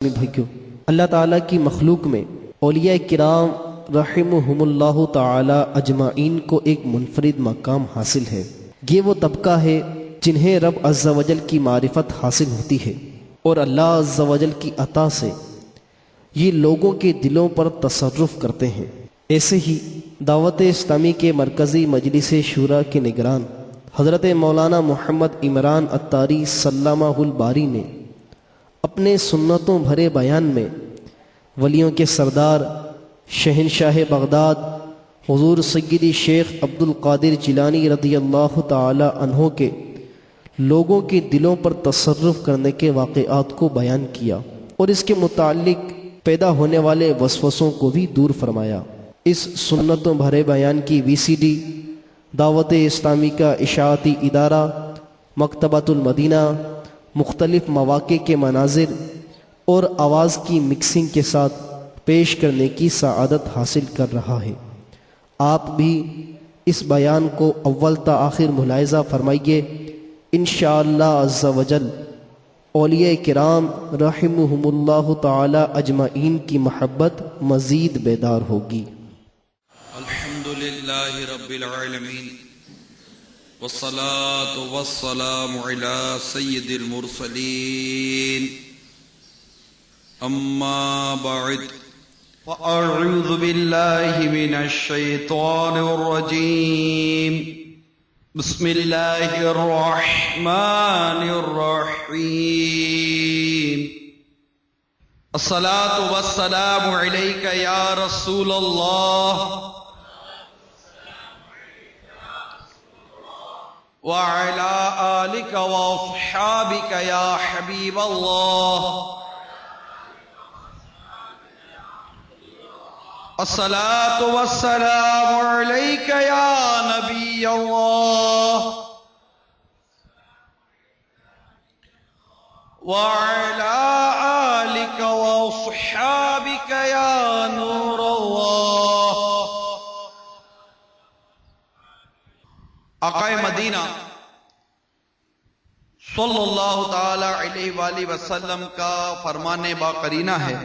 بھائیو، اللہ تعالیٰ کی مخلوق میں اولیاء کرام رحمہم اللہ تعالی اجمعین کو ایک منفرد مقام حاصل ہے۔ یہ وہ طبقہ ہے جنہیں رب عز و جل کی معرفت حاصل ہوتی ہے اور اللہ عز و جل کی عطا سے یہ لوگوں کے دلوں پر تصرف کرتے ہیں۔ ایسے ہی دعوت اسلامی کے مرکزی مجلس شورا کے نگران حضرت مولانا محمد عمران عطاری سلامہ الباری نے اپنے سنتوں بھرے بیان میں ولیوں کے سردار شہنشاہ بغداد حضور سیدی شیخ عبد القادر جیلانی رضی اللہ تعالی عنہ کے لوگوں کے دلوں پر تصرف کرنے کے واقعات کو بیان کیا اور اس کے متعلق پیدا ہونے والے وسوسوں کو بھی دور فرمایا۔ اس سنتوں بھرے بیان کی VCD دعوت اسلامی کا اشاعتی ادارہ مکتبۃ المدینہ مختلف مواقع کے مناظر اور آواز کی مکسنگ کے ساتھ پیش کرنے کی سعادت حاصل کر رہا ہے۔ آپ بھی اس بیان کو اول تا آخر ملاحظہ فرمائیے، انشاءاللہ عز و جل اولیاء کرام رحمہم اللہ تعالی اجمعین کی محبت مزید بیدار ہوگی۔ الحمدللہ رب العالمین والصلاة والسلام على سید المرسلین اما بعد فاعوذ باللہ من الشیطان الرجیم بسم اللہ الرحمن الرحیم الصلاة والسلام علیک یا رسول اللہ وعلى آلك وأصحابك يا حبيب الله الصلاة والسلام عليك يا نبي الله وعلى آلك وأصحابك يا نور الله۔ آقا مدینہ صلی اللہ تعالی علیہ وآلہ وسلم کا فرمان باقرینہ ہے،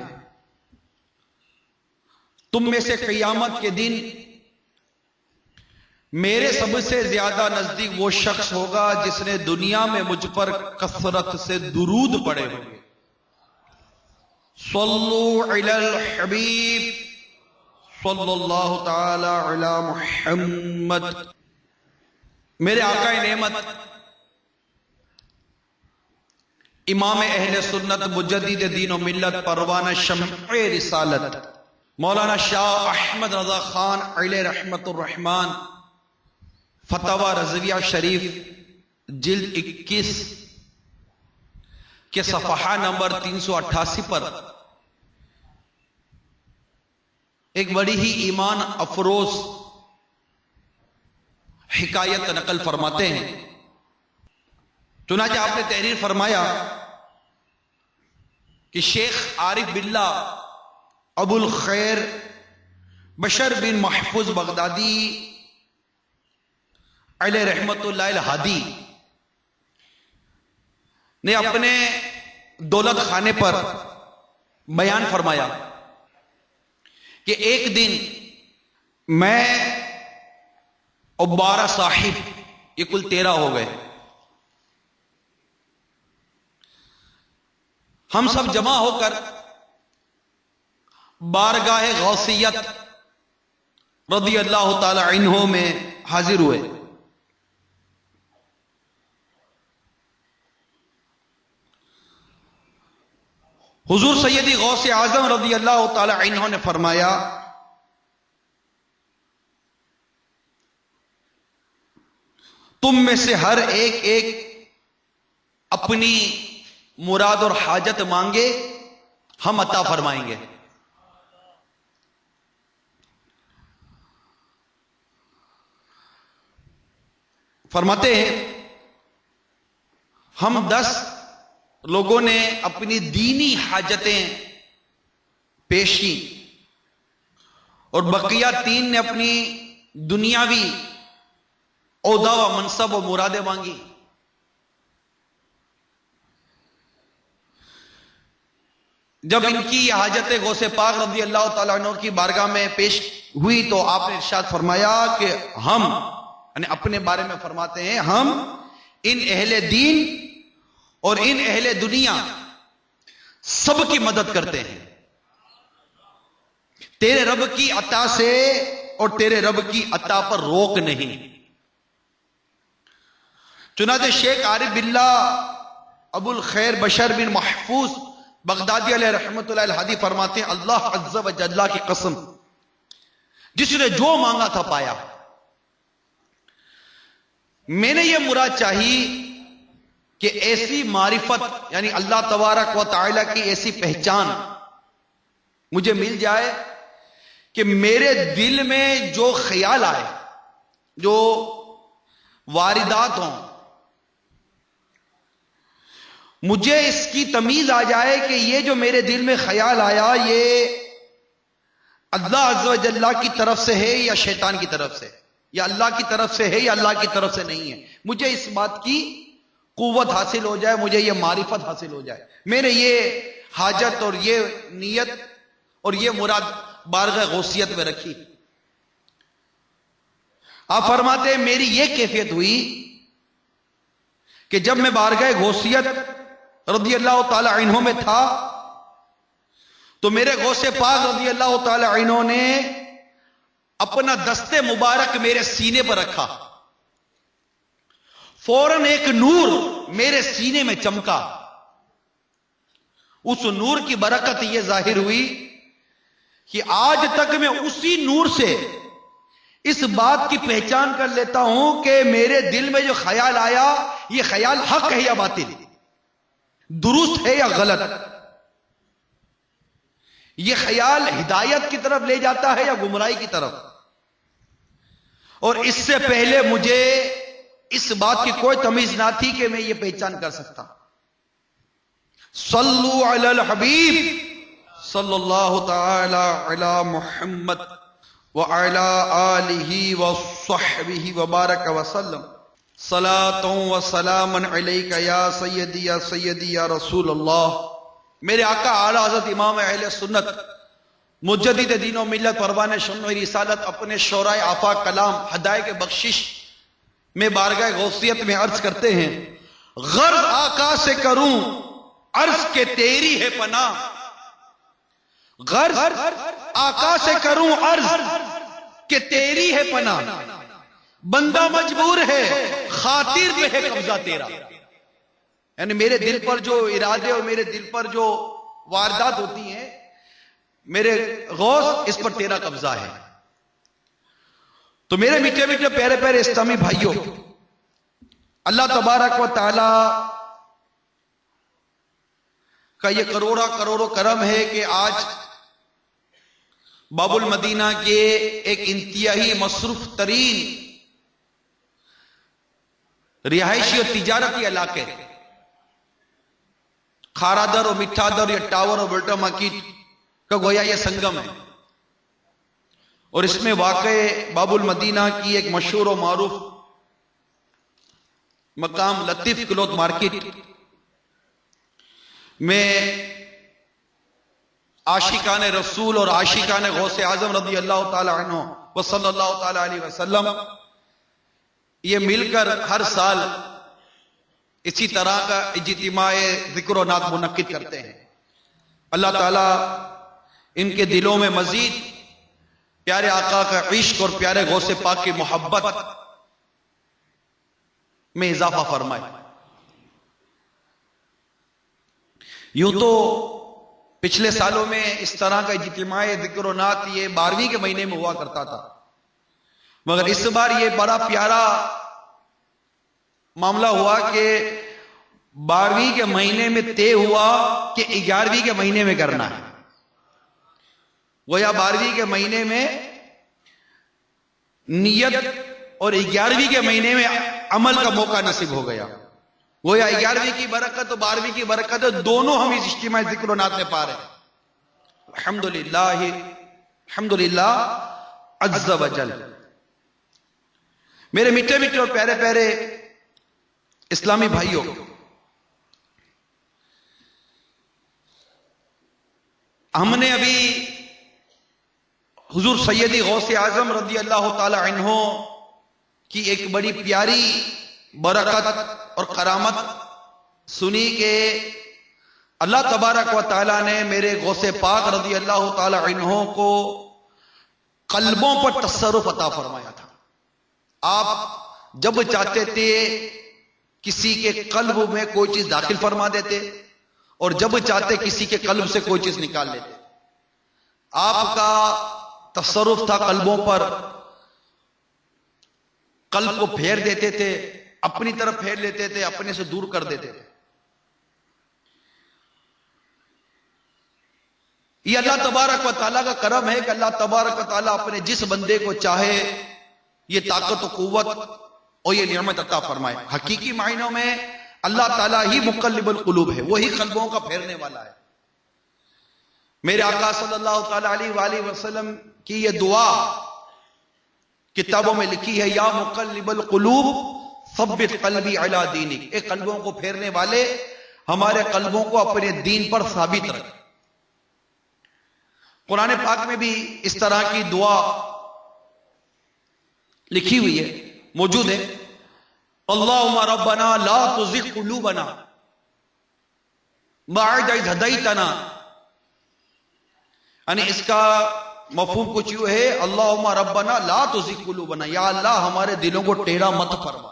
تم میں سے قیامت کے دن میرے سب سے زیادہ نزدیک وہ شخص ہوگا جس نے دنیا میں مجھ پر کثرت سے درود پڑھے ہوئے۔ صلو علی الحبیب صلی اللہ تعالی علی محمد۔ میرے آقا نعمت امام اہل سنت مجدد دین و ملت پروانہ شمع رسالت مولانا شاہ احمد رضا خان علیہ رحمت الرحمن فتاوی رضویہ شریف جلد 21 کے صفحہ نمبر 388 پر ایک بڑی ہی ایمان افروز حکایت نقل فرماتے ہیں۔ چنانچہ آپ نے تحریر فرمایا کہ شیخ عارف باللہ ابو الخیر بشر بن محفوظ بغدادی علیہ رحمت اللہ الہادی نے اپنے دولت خانے پر بیان فرمایا کہ ایک دن میں اور 12 صاحب، یہ کل 13 ہو گئے، ہم سب جمع ہو کر بارگاہ غوثیت رضی اللہ تعالی عنہ میں حاضر ہوئے۔ حضور سیدی غوث اعظم رضی اللہ تعالی عنہ نے فرمایا تم میں سے ہر ایک اپنی مراد اور حاجت مانگے، ہم عطا فرمائیں گے۔ فرماتے ہیں ہم 10 لوگوں نے اپنی دینی حاجتیں پیش کی اور بقیہ 3 نے اپنی دنیاوی عہدہ و منصب و مرادیں مانگی۔ جب ان کی حاجت غوث پاک رضی اللہ تعالیٰ عنہ کی بارگاہ میں پیش ہوئی تو آپ نے ارشاد فرمایا کہ ہم، یعنی اپنے بارے میں فرماتے ہیں، ہم ان اہل دین اور ان اہل دنیا سب کی مدد کرتے ہیں تیرے رب کی عطا سے، اور تیرے رب کی عطا پر روک نہیں۔ چنانچہ شیخ عارف باللہ ابو الخیر بشر بن محفوظ بغدادی علیہ رحمت اللہ الہادی فرماتے ہیں، اللہ عز و جل کی قسم، جس نے جو مانگا تھا پایا۔ میں نے یہ مراد چاہی کہ ایسی معرفت، یعنی اللہ تبارک و تعالی کی ایسی پہچان مجھے مل جائے کہ میرے دل میں جو خیال آئے، جو واردات ہوں، مجھے اس کی تمیز آ جائے کہ یہ جو میرے دل میں خیال آیا یہ اللہ عز و جل کی طرف سے ہے یا شیطان کی طرف سے، یا اللہ کی طرف سے ہے یا اللہ کی طرف سے نہیں ہے۔ مجھے اس بات کی قوت حاصل ہو جائے، مجھے یہ معرفت حاصل ہو جائے۔ میں نے یہ حاجت اور یہ نیت اور یہ مراد بارگاہ غوثیت میں رکھی۔ آپ فرماتے ہیں میری یہ کیفیت ہوئی کہ جب میں بارگاہ غوثیت رضی اللہ تعالی عنہ میں تھا تو میرے غوث پاک رضی اللہ تعالی عنہ نے اپنا دست مبارک میرے سینے پر رکھا، فوراً ایک نور میرے سینے میں چمکا۔ اس نور کی برکت یہ ظاہر ہوئی کہ آج تک میں اسی نور سے اس بات کی پہچان کر لیتا ہوں کہ میرے دل میں جو خیال آیا یہ خیال حق ہے یا باطل، درست ہے یا غلط، یہ خیال ہدایت کی طرف لے جاتا ہے یا گمراہی کی طرف۔ اور اس سے پہلے مجھے اس بات کی کوئی تمیز نہ تھی کہ میں یہ پہچان کر سکتا۔ صلو علی الحبیب صلی اللہ تعالی علی محمد وعلی آلہ وصحبہ وبارک وسلم، صلاۃ و سلام علیک یا سیدی یا سیدی یا رسول اللہ۔ میرے آقا اعلی حضرت امام اہل سنت مجدد دین و ملت پروان شمع رسالت اپنے شورائے آفاق کلام ہدایت بخشش میں بارگاہ غوثیت میں عرض کرتے ہیں، غرض آقا سے کروں عرض کہ تیری ہے پناہ، غرض آقا سے کروں عرض کہ تیری ہے پناہ، بندہ مجبور ہے خاطر میں ہے قبضہ تیرا۔ یعنی میرے دل پر جو ارادے اور میرے دل پر جو واردات ہوتی ہیں، میرے غوث اس پر تیرا قبضہ ہے۔ تو میرے میٹھے میٹھے پیارے پیارے اسلامی بھائیوں، اللہ تبارک و تعالی کا یہ کروڑوں کرم ہے کہ آج باب المدینہ کے ایک انتہائی مصروف ترین رہائشی اور تجارتی علاقے کھارادر اور مٹھادر یا ٹاور اور بیلٹا مارکیٹ کا گویا یہ سنگم ہے، اور اس میں واقع باب المدینہ کی ایک مشہور و معروف مقام لطیف کلوتھ مارکیٹ میں عاشقان رسول اور عاشقان غوث اعظم رضی اللہ تعالی عنہ و صلی اللہ تعالی علیہ وسلم یہ مل کر ہر سال اسی طرح کا اجتماع ذکر و نعت منعقد کرتے ہیں۔ اللہ تعالیٰ ان کے دلوں میں مزید پیارے آقا کا عشق اور پیارے غوث پاک کی محبت میں اضافہ فرمائے۔ یوں تو پچھلے سالوں میں اس طرح کا اجتماع ذکر و نعت یہ 12ویں کے مہینے میں ہوا کرتا تھا، مگر اس بار یہ بڑا پیارا معاملہ ہوا کہ 12ویں کے مہینے میں طے ہوا کہ 11ویں کے مہینے میں کرنا ہے۔ گویا 12ویں کے مہینے میں نیت اور 11ویں کے مہینے میں عمل کا موقع نصیب ہو گیا۔ گویا 11ویں کی برکت اور 12ویں کی برکت دونوں ہم اس اجتماع ذکر و نعت میں پا رہے ہیں۔ الحمدللہ عز و جل۔ میرے میٹھے میٹھے اور پیارے پیارے اسلامی بھائیوں، ہم نے ابھی حضور سیدی غوث اعظم رضی اللہ تعالی عنہ کی ایک بڑی پیاری برکت اور کرامت سنی کہ اللہ تبارک و تعالی نے میرے غوث پاک رضی اللہ تعالی عنہ کو قلبوں پر تصرف عطا فرمایا تھا. آپ جب چاہتے تھے کسی کے قلب میں کوئی چیز داخل فرما دیتے اور جب چاہتے کسی کے قلب سے کوئی چیز نکال لیتے. آپ کا تصرف تھا قلبوں پر، قلب کو پھیر دیتے تھے، اپنی طرف پھیر لیتے تھے، اپنے سے دور کر دیتے تھے. یہ اللہ تبارک و تعالیٰ کا کرم ہے کہ اللہ تبارک و تعالیٰ اپنے جس بندے کو چاہے یہ طاقت و قوت اور یہ نعمت عطا فرمائے. حقیقی معنوں میں اللہ تعالیٰ ہی مقلب القلوب ہے، وہی قلبوں کا پھیرنے والا ہے. میرے آقا صلی اللہ تعالیٰ علیہ وآلہ وسلم کی یہ دعا کتابوں میں لکھی ہے، یا مقلب القلوب ثبت قلبی علی دینک. اے قلبوں کو پھیرنے والے ہمارے قلبوں کو اپنے دین پر ثابت رکھ. قرآن پاک میں بھی اس طرح کی دعا لکھی ہوئی ہے، موجود ہے. اللہم ربنا لا تزغ قلوبنا بعد اذ ہدیتنا. یعنی اس کا مفہوم کچھ یوں ہے، اللہم ربنا لا تزغ قلوبنا، یا اللہ ہمارے دلوں کو ٹیڑھا مت فرما.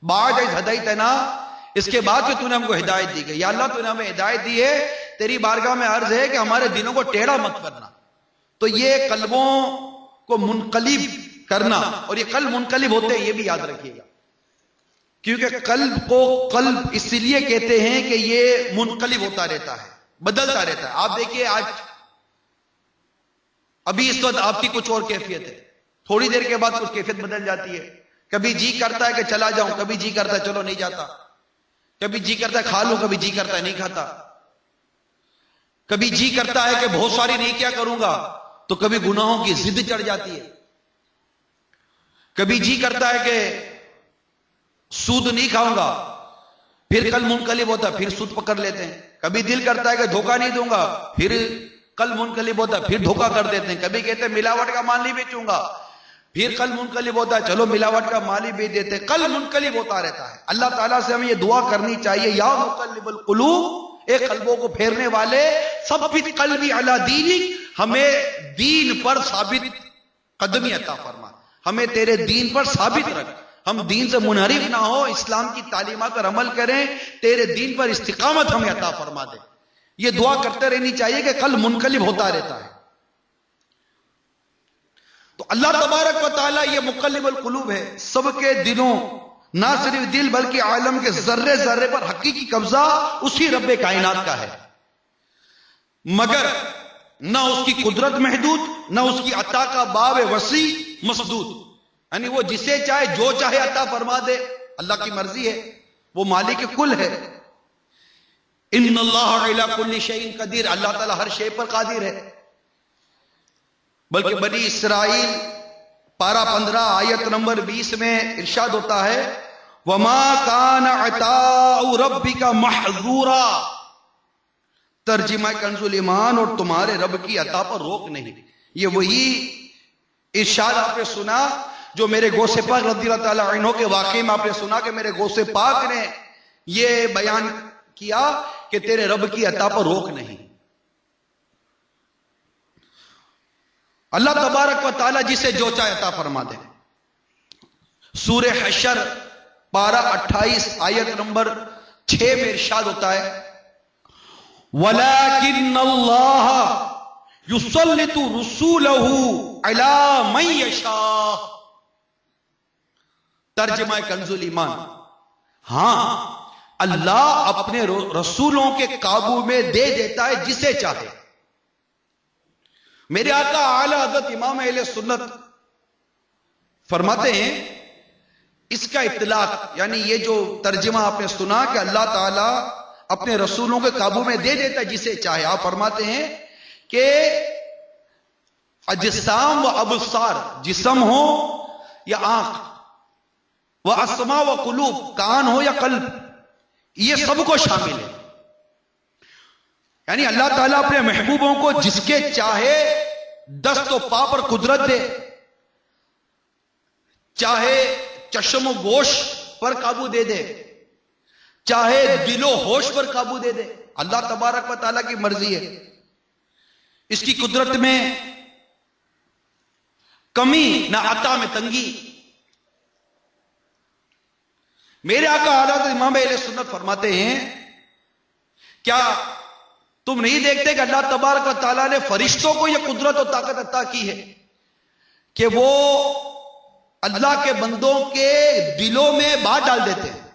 بعد اذ ہدیتنا، اس کے بعد کہ تو نے ہم کو ہدایت دی گئی. یا اللہ تو نے ہمیں ہدایت دی ہے، تیری بارگاہ میں عرض ہے کہ ہمارے دلوں کو ٹیڑھا مت کرنا. تو یہ قلبوں کو منقلب کرنا، اور یہ قلب منقلب ہوتے ہیں یہ بھی یاد رکھیے گا، کیونکہ قلب کو قلب اس لیے کہتے ہیں کہ یہ منقلب ہوتا رہتا ہے، بدلتا رہتا ہے. آپ دیکھیے آج ابھی اس وقت آپ کی کچھ اور کیفیت ہے، تھوڑی دیر کے بعد کچھ کیفیت بدل جاتی ہے. کبھی جی کرتا ہے کہ چلا جاؤں، کبھی جی کرتا ہے چلو نہیں جاتا، کبھی جی کرتا ہے کھا لوں، کبھی جی کرتا ہے نہیں کھاتا، کبھی جی کرتا ہے کہ بہت ساری نیکیاں کروں گا تو کبھی گناہوں کی ضد چڑھ جاتی ہے، کبھی جی کرتا ہے کہ سود نہیں کھاؤں گا، پھر کل منقلب ہوتا ہے پھر سود پکڑ لیتے ہیں. کبھی دل کرتا ہے کہ دھوکہ نہیں دوں گا، پھر کل منقلب ہوتا ہے پھر دھوکہ کر دیتے ہیں. کبھی کہتے ہیں ملاوٹ کا مال نہیں بیچوں گا، پھر کل منقلب ہوتا ہے چلو ملاوٹ کا مال ہی بیچ دیتے ہیں. کل منقلب ہوتا رہتا ہے. اللہ تعالیٰ سے ہمیں یہ دعا کرنی چاہیے، یا مقلب القلوب، اے قلبوں کو پھیرنے والے، ثبت قلبی علی دینک، ہمیں دین پر ثابت قدمی عطا فرما، ہمیں تیرے دین پر ثابت رکھ، ہم دین سے منحرف نہ ہو، اسلام کی تعلیمات پر عمل کریں، تیرے دین پر استقامت ہمیں عطا فرما دے. یہ دعا کرتے رہنی چاہیے کہ قلب منقلب ہوتا رہتا ہے. تو اللہ تبارک و تعالیٰ یہ مقلب القلوب ہے، سب کے دلوں، نہ صرف دل بلکہ عالم کے ذرے ذرے پر حقیقی قبضہ اسی رب کائنات کا ہے. مگر نہ اس کی قدرت محدود، نہ اس کی عطا کا باب وسیع مسدود. یعنی وہ جسے چاہے جو چاہے عطا فرما دے، اللہ کی مرضی ہے، وہ مالک کل ہے. ان اللہ علی کل شیء قدیر، اللہ تعالیٰ ہر شے پر قادر ہے. بلکہ بنی اسرائیل پارہ 15 آیت نمبر 20 میں ارشاد ہوتا ہے، وَمَا كَانَ عَطَاءُ رَبِّكَ مَحْظُورًا. ترجمہ کنز ایمان، اور تمہارے رب کی عطا پر روک نہیں. یہ وہی ارشاد آپ نے سنا جو میرے غوث پاک رضی اللہ تعالیٰ عنہ کے واقعے میں آپ نے سنا کہ میرے غوث پاک نے یہ بیان کیا کہ تیرے رب کی عطا پر روک نہیں. اللہ تبارک و تعالیٰ جسے جو چاہے عطا فرما دے. سورہ حشر پارہ 28 آیت نمبر 6 میں ارشاد ہوتا ہے، وَلَكِنَّ اللَّهَ يُسَلِّطُ رُسُولَهُ عَلَى مَن يَشَاءُ. ترجمہ کنز ایمان، ہاں اللہ اپنے رسولوں کے قابو میں دے دیتا ہے جسے چاہے. میرے آقا اعلی حضرت امام اہل سنت فرماتے ہیں اس کا اطلاق، یعنی یہ جو ترجمہ آپ نے سنا کہ اللہ تعالیٰ اپنے رسولوں کے قابو میں دے دیتا ہے جسے چاہے، آپ فرماتے ہیں کہ اجسام و ابصار، جسم ہو یا آنکھ، و اسما و قلوب، کان ہو یا قلب، یہ سب کو شامل ہے. یعنی اللہ تعالیٰ اپنے محبوبوں کو جس کے چاہے دست و پا پر قدرت دے، چاہے چشم و گوش پر قابو دے دے، چاہے دل و ہوش پر قابو دے دے، اللہ تبارک و تعالیٰ کی مرضی ہے۔ اس کی قدرت میں کمی نہ عطا میں تنگی۔ میرے آقا حضرت امام اہل سنت فرماتے ہیں، کیا تم نہیں دیکھتے کہ اللہ تبارک و تعالیٰ نے فرشتوں کو یہ قدرت و طاقت عطا کی ہے کہ وہ اللہ کے بندوں کے دلوں میں بات ڈال دیتے ہیں،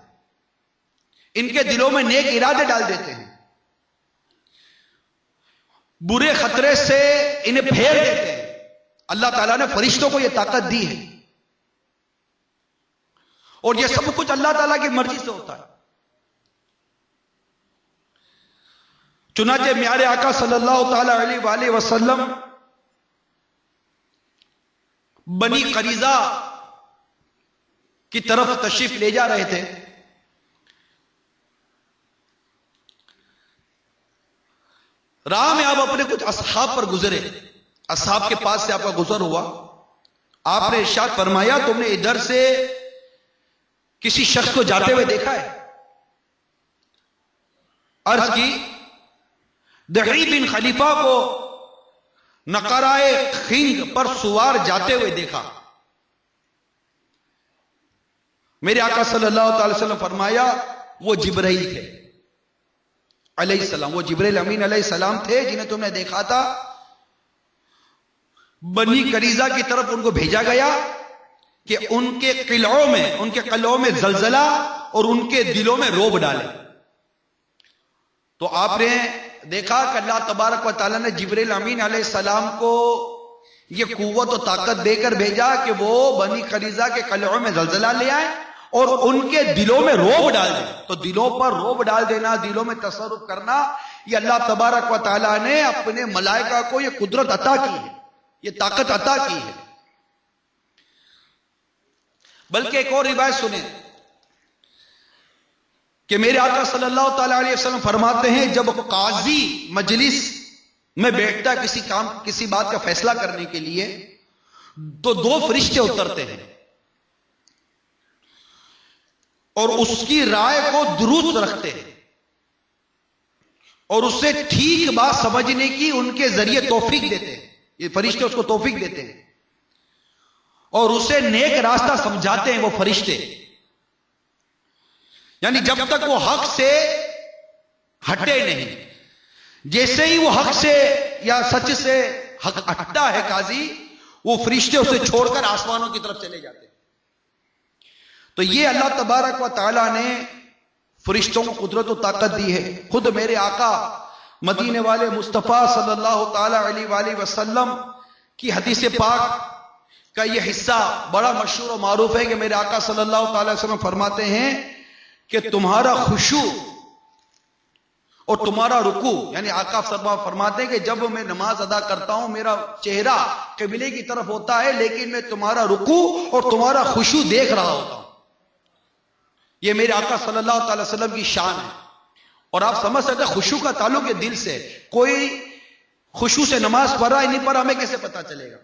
ان کے دلوں میں نیک ارادے ڈال دیتے ہیں، برے خطرے سے انہیں پھیر دیتے ہیں۔ اللہ تعالیٰ نے فرشتوں کو یہ طاقت دی ہے، اور یہ سب کچھ اللہ تعالیٰ کی مرضی سے ہوتا ہے۔ چنانچہ میارے آقا صلی اللہ تعالی علیہ وآلہ وسلم بنی قریظہ کی طرف تشریف لے جا رہے تھے۔ راہ میں آپ اپنے کچھ اصحاب پر گزرے، اصحاب کے پاس سے آپ کا گزر ہوا، آپ نے ارشاد فرمایا تم نے ادھر سے کسی شخص کو جاتے ہوئے دیکھا ہے؟ عرض کی دحی بن خلیفہ کو نقرائے خنگ پر سوار جاتے ہوئے دیکھا۔ میرے آقا صلی اللہ تعالی وسلم فرمایا وہ جبرائیل تھے علیہ السلام، وہ جبرائیل امین علیہ السلام تھے جنہیں تم نے دیکھا تھا۔ بنی قریظہ کی طرف ان کو بھیجا گیا کہ ان کے قلعوں میں زلزلہ اور ان کے دلوں میں رعب ڈالے۔ تو آپ نے دیکھا کہ اللہ تبارک و تعالیٰ نے جبرائیل امین علیہ السلام کو یہ قوت و طاقت دے کر بھیجا کہ وہ بنی قریظہ کے قلعوں میں زلزلہ لے آئے اور ان کے دلوں میں رعب ڈال دیں۔ تو دلوں پر رعب ڈال دینا، دلوں میں تصرف کرنا، یہ اللہ تبارک و تعالیٰ نے اپنے ملائکہ کو یہ قدرت عطا کی ہے، یہ طاقت عطا کی ہے۔ بلکہ ایک اور روایت سنیں کہ میرے آقا صلی اللہ تعالی علیہ وسلم فرماتے ہیں جب قاضی مجلس میں بیٹھتا ہے کسی بات کا فیصلہ کرنے کے لیے تو دو فرشتے اترتے ہیں اور اس کی رائے کو درست رکھتے ہیں اور اس سے ٹھیک بات سمجھنے کی ان کے ذریعے توفیق دیتے ہیں۔ یہ فرشتے اس کو توفیق دیتے ہیں اور اسے نیک راستہ سمجھاتے ہیں وہ فرشتے۔ یعنی جب تک وہ حق سے ہٹے نہیں، جیسے ہی وہ حق سے یا سچ سے ہٹتا ہے قاضی، وہ فرشتے اسے چھوڑ کر آسمانوں کی طرف چلے جاتے ہیں۔ تو یہ اللہ تبارک و تعالیٰ نے فرشتوں کو قدرت و طاقت دی ہے۔ خود میرے آقا مدینے والے مصطفیٰ صلی اللہ تعالی علیہ وآلہ وسلم کی حدیث پاک کا یہ حصہ بڑا مشہور و معروف ہے کہ میرے آقا صلی اللہ تعالی وسلم فرماتے ہیں کہ تمہارا خشوع اور تمہارا رکوع، یعنی آقا فرماتے ہیں کہ جب میں نماز ادا کرتا ہوں میرا چہرہ قبلے کی طرف ہوتا ہے لیکن میں تمہارا رکوع اور تمہارا خشوع دیکھ رہا ہوتا ہوں۔ یہ میرے آقا صلی اللہ تعالی وسلم کی شان ہے۔ اور آپ سمجھ سکتے ہیں خشوع کا تعلق ہے دل سے، کوئی خشوع سے نماز پڑھ رہا ہے نہیں پڑھ رہا ہمیں کیسے پتا چلے گا؟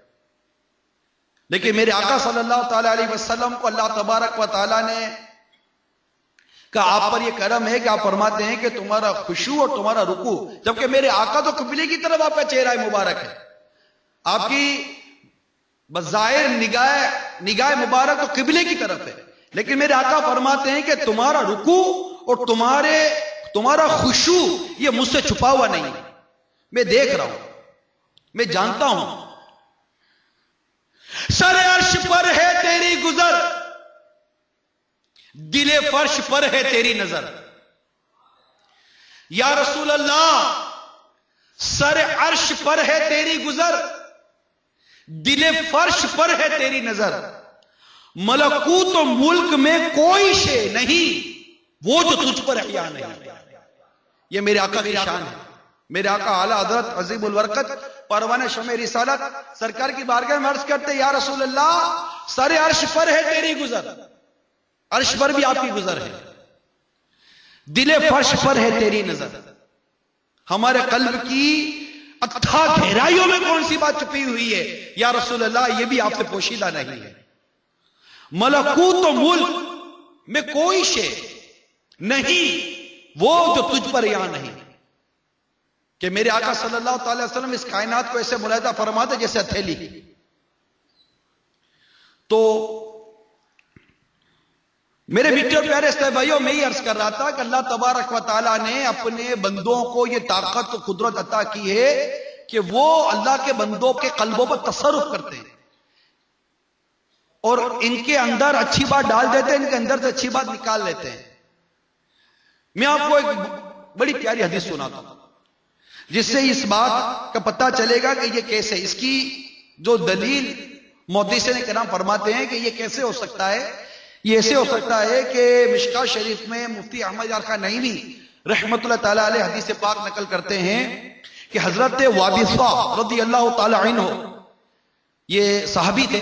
لیکن میرے آقا صلی اللہ تعالی علیہ وسلم کو اللہ تبارک و تعالی نے کہ آپ پر یہ کرم ہے کہ آپ فرماتے ہیں کہ تمہارا خشوع اور تمہارا رکوع، جبکہ میرے آقا تو قبلے کی طرف آپ کا چہرہ مبارک ہے، آپ کی بظاہر نگاہ مبارک تو قبلے کی طرف ہے، لیکن میرے آقا فرماتے ہیں کہ تمہارا رکوع اور تمہارا خشوع یہ مجھ سے چھپا ہوا نہیں ہے، میں دیکھ رہا ہوں، میں جانتا ہوں۔ سر عرش پر ہے تیری گزر، دل فرش پر ہے تیری نظر۔ یا رسول اللہ سر عرش پر ہے تیری گزر، دل فرش پر ہے تیری نظر، ملکوت و ملک میں کوئی شے نہیں وہ جو تجھ پر احیا نہیں۔ یہ میرے آقا کی شان ہے۔ میرے آقا اعلیٰ حضرت عظیم البرکت پروانہ شمع رسالت سرکار کی بارگاہ میں عرض کرتے یا رسول اللہ سر عرش پر ہے تیری گزر، عرش پر بھی آپ کی گزر ہے، دل فرش پر ہے تیری نظر۔ ہمارے قلب کی اتھا گہرائیوں میں کون سی بات چھپی ہوئی ہے؟ یا رسول اللہ یہ بھی آپ سے پوشیدہ نہیں ہے۔ ملکوت و ملک میں کوئی شے نہیں وہ جو تجھ پر یہاں نہیں، کہ میرے آقا صلی اللہ تعالی وسلم اس کائنات کو ایسے ملاحظہ فرماتے جیسے ہتھیلی۔ تو میرے میٹھے اور پیارے اسلامی بھائیوں، میں یہ عرض کر رہا تھا کہ اللہ تبارک و تعالیٰ نے اپنے بندوں کو یہ طاقت و قدرت عطا کی ہے کہ وہ اللہ کے بندوں کے قلبوں پر تصرف کرتے ہیں اور ان کے اندر اچھی بات ڈال دیتے ہیں، ان کے اندر سے اچھی بات نکال لیتے ہیں۔ میں آپ کو ایک بڑی پیاری حدیث سناتا ہوں جس سے اس بات کا پتہ چلے گا کہ یہ کیسے، اس کی جو دلیل محدثین کرام فرماتے ہیں کہ یہ کیسے ہو سکتا ہے۔ یہ ایسے ہو سکتا ہے کہ مشکاۃ شریف میں مفتی احمد یار خان نعیمی رحمت اللہ تعالی علیہ حدیث پاک نقل کرتے ہیں کہ حضرت وابصہ رضی اللہ تعالی عنہ، یہ صحابی تھے،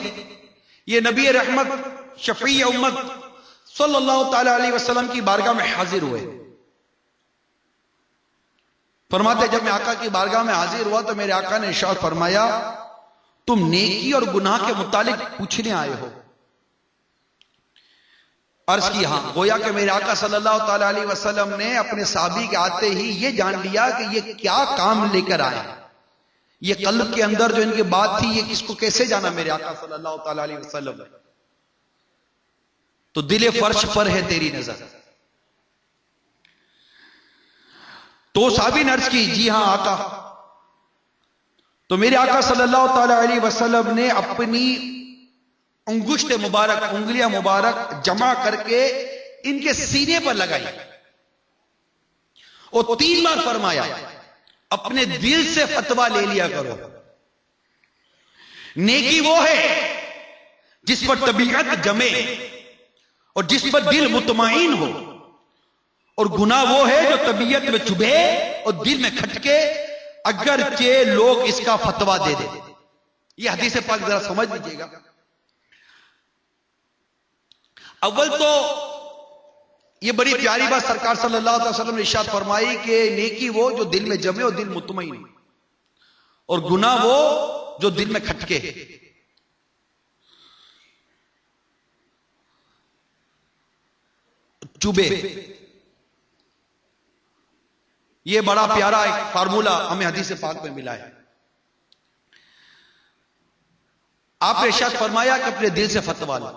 یہ نبی رحمت شفیع امت صلی اللہ تعالی علیہ وسلم کی بارگاہ میں حاضر ہوئے۔ فرماتے جب میں آقا کی بارگاہ میں حاضر ہوا تو میرے آقا نے ارشاد فرمایا، تم نیکی اور گناہ کے متعلق پوچھنے آئے ہو؟ عرض کی ہاں۔ گویا کہ میرے آقا صلی اللہ تعالی علیہ وسلم نے اپنے صحابی کے آتے ہی یہ جان لیا کہ یہ کیا کام لے کر آئے، یہ قلب کے اندر جو ان کی بات تھی یہ کس کو کیسے جانا میرے آقا صلی اللہ تعالی علیہ وسلم؟ تو دل فرش پر ہے تیری نظر۔ تو صحابی نے عرض کی جی ہاں آقا۔ تو میرے آقا صلی اللہ تعالی علیہ وسلم نے اپنی انگشت مبارک، انگلیاں مبارک جمع کر کے ان کے سینے پر لگائی اور 3 بار فرمایا اپنے دل سے فتویٰ لے لیا کرو۔ نیکی وہ ہے جس پر طبیعت جمے اور جس پر دل مطمئن ہو، اور گناہ وہ ہے جو طبیعت میں چبھے اور دل میں کھٹکے اگرچہ لوگ اس کا فتویٰ دے دیں۔ یہ حدیث پاک ذرا سمجھ لیجیے گا۔ اول تو یہ بڑی پیاری بات سرکار صلی اللہ علیہ وسلم نے ارشاد فرمائی کہ نیکی وہ جو دل میں جمے اور دل مطمئن، اور گناہ وہ جو دل میں کھٹکے۔ چوبے، یہ بڑا پیارا ایک فارمولہ ہمیں حدیث پاک میں ملا ہے۔ آپ نے ارشاد فرمایا کہ اپنے دل سے فتویٰ لو۔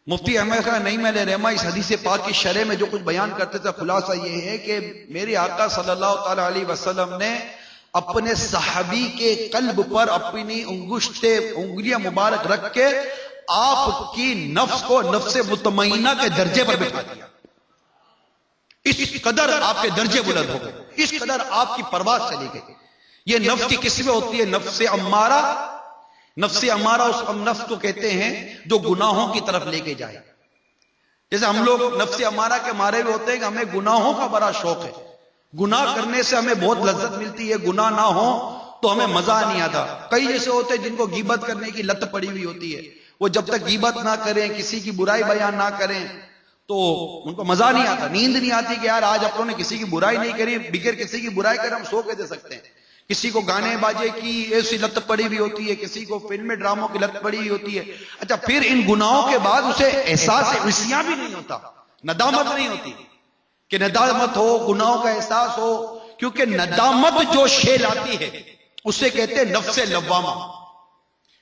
مفتی احمد خان نعیمی علیہ رحمہ اس حدیث پاک کی شرح میں جو کچھ بیان کرتے تھے خلاصہ یہ ہے کہ میرے آقا صلی اللہ تعالی علیہ وسلم نے اپنے صحابی کے قلب پر اپنی انگلیاں مبارک رکھ کے آپ کی نفس کو نفس مطمئنہ کے درجے پر بٹھا دیا۔ اس قدر آپ کے درجے بلند ہو گئے، اس قدر آپ کی پرواز چلی گئی۔ یہ نفس کی قسمیں ہوتی ہے، نفس امارہ۔ نفس امارہ اس نفس کو کہتے ہیں جو گناہوں کی طرف لے کے جائے۔ جیسے ہم لوگ نفس امارہ کے مارے بھی ہوتے ہیں کہ ہمیں گناہوں کا بڑا شوق ہے، گناہ کرنے سے ہمیں بہت لذت ملتی ہے، گناہ نہ ہو تو ہمیں مزہ نہیں آتا۔ کئی جیسے ہوتے ہیں جن کو غیبت کرنے کی لت پڑی ہوئی ہوتی ہے، وہ جب تک غیبت نہ کریں، کسی کی برائی بیان نہ کریں تو ان کو مزہ نہیں آتا، نیند نہیں آتی کہ یار آج اپنوں نے کسی کی برائی نہیں کری، بغیر کسی کی برائی کر ہم سو کے دے سکتے ہیں۔ کسی کو گانے باجے کی ایسی لت پڑی ہوئی ہوتی ہے، کسی کو فلم ڈراموں کی لت پڑی ہوئی ہوتی ہے۔ اچھا، پھر ان گناہوں کے بعد اسے احساس عصیاں بھی نہیں ہوتا، ندامت نہیں ہوتی کہ ندامت ہو، گناہوں کا احساس ہو، کیونکہ ندامت جو شے لاتی ہے اسے کہتے ہیں نفس لوامہ۔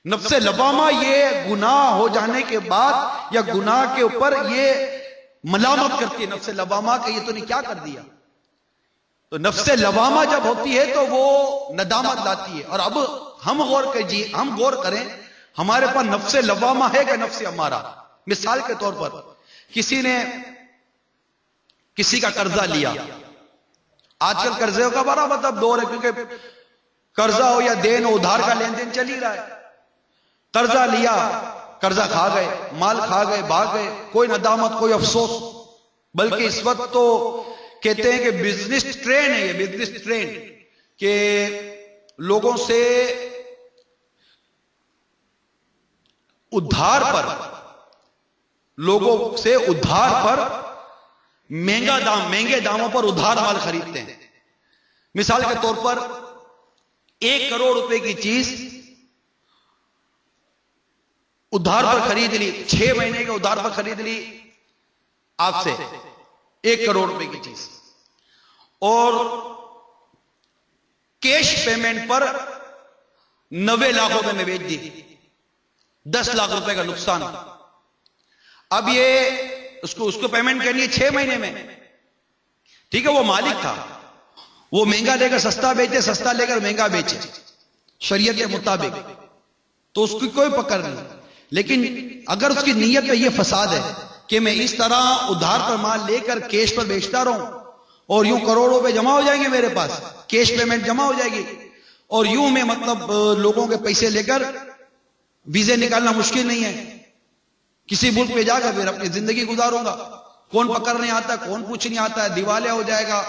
نفس لوامہ یہ گناہ ہو جانے کے بعد یا گناہ کے اوپر یہ ملامت کرتی ہے، نفس لوامہ کہ یہ تو نے کیا کر دیا۔ تو نفس لوامہ جب ہوتی ہے تو وہ ندامت لاتی ہے۔ اور اب ہم غور کریں ہمارے پاس نفس لوامہ ہے کہ نفس امارہ۔ مثال کے طور پر کسی نے کسی کا قرضہ لیا، آج کل قرضے کا بڑا مطلب دور ہے، کیونکہ قرضہ ہو یا دین ہو، ادھار کا لین دین چل ہی رہا ہے۔ قرضہ لیا، قرضہ کھا گئے، مال کھا گئے، بھاگ گئے، کوئی ندامت، کوئی افسوس، بلکہ اس وقت تو کہتے ہیں کہ بزنس ٹرینڈ ہے، یہ بزنس ٹرینڈ کہ لوگوں سے ادھار پر مہنگے داموں پر ادھار مال خریدتے ہیں۔ مثال کے طور پر 1 کروڑ روپے کی چیز ادھار پر خرید لی، 6 مہینے کے ادھار پر خرید لی آپ سے 1 کروڑ روپے کی چیز، اور کیش پیمنٹ پر 90 لاکھ روپے میں بیچ دی، 10 لاکھ روپے کا نقصان۔ اب یہ اس کو پیمنٹ کرنی ہے 6 مہینے میں، ٹھیک ہے، وہ مالک تھا، وہ مہنگا لے کر سستا بیچے، سستا لے کر مہنگا بیچے شریعت کے مطابق، تو اس کی کوئی پکڑ نہیں۔ لیکن اگر اس کی نیت میں یہ فساد ہے کہ میں اس طرح ادھار پر مال لے کر کیش پر بیچتا رہوں اور یوں کروڑوں پہ جمع ہو جائیں گے میرے پاس، کیش پیمنٹ جمع ہو جائے گی، اور یوں میں مطلب لوگوں کے پیسے لے کر ویزے نکالنا مشکل نہیں ہے، کسی ملک پہ جا کر پھر اپنی زندگی گزاروں گا، کون پکڑنے آتا ہے، کون پوچھ نہیں آتا ہے، دیوالیہ ہو جائے گا،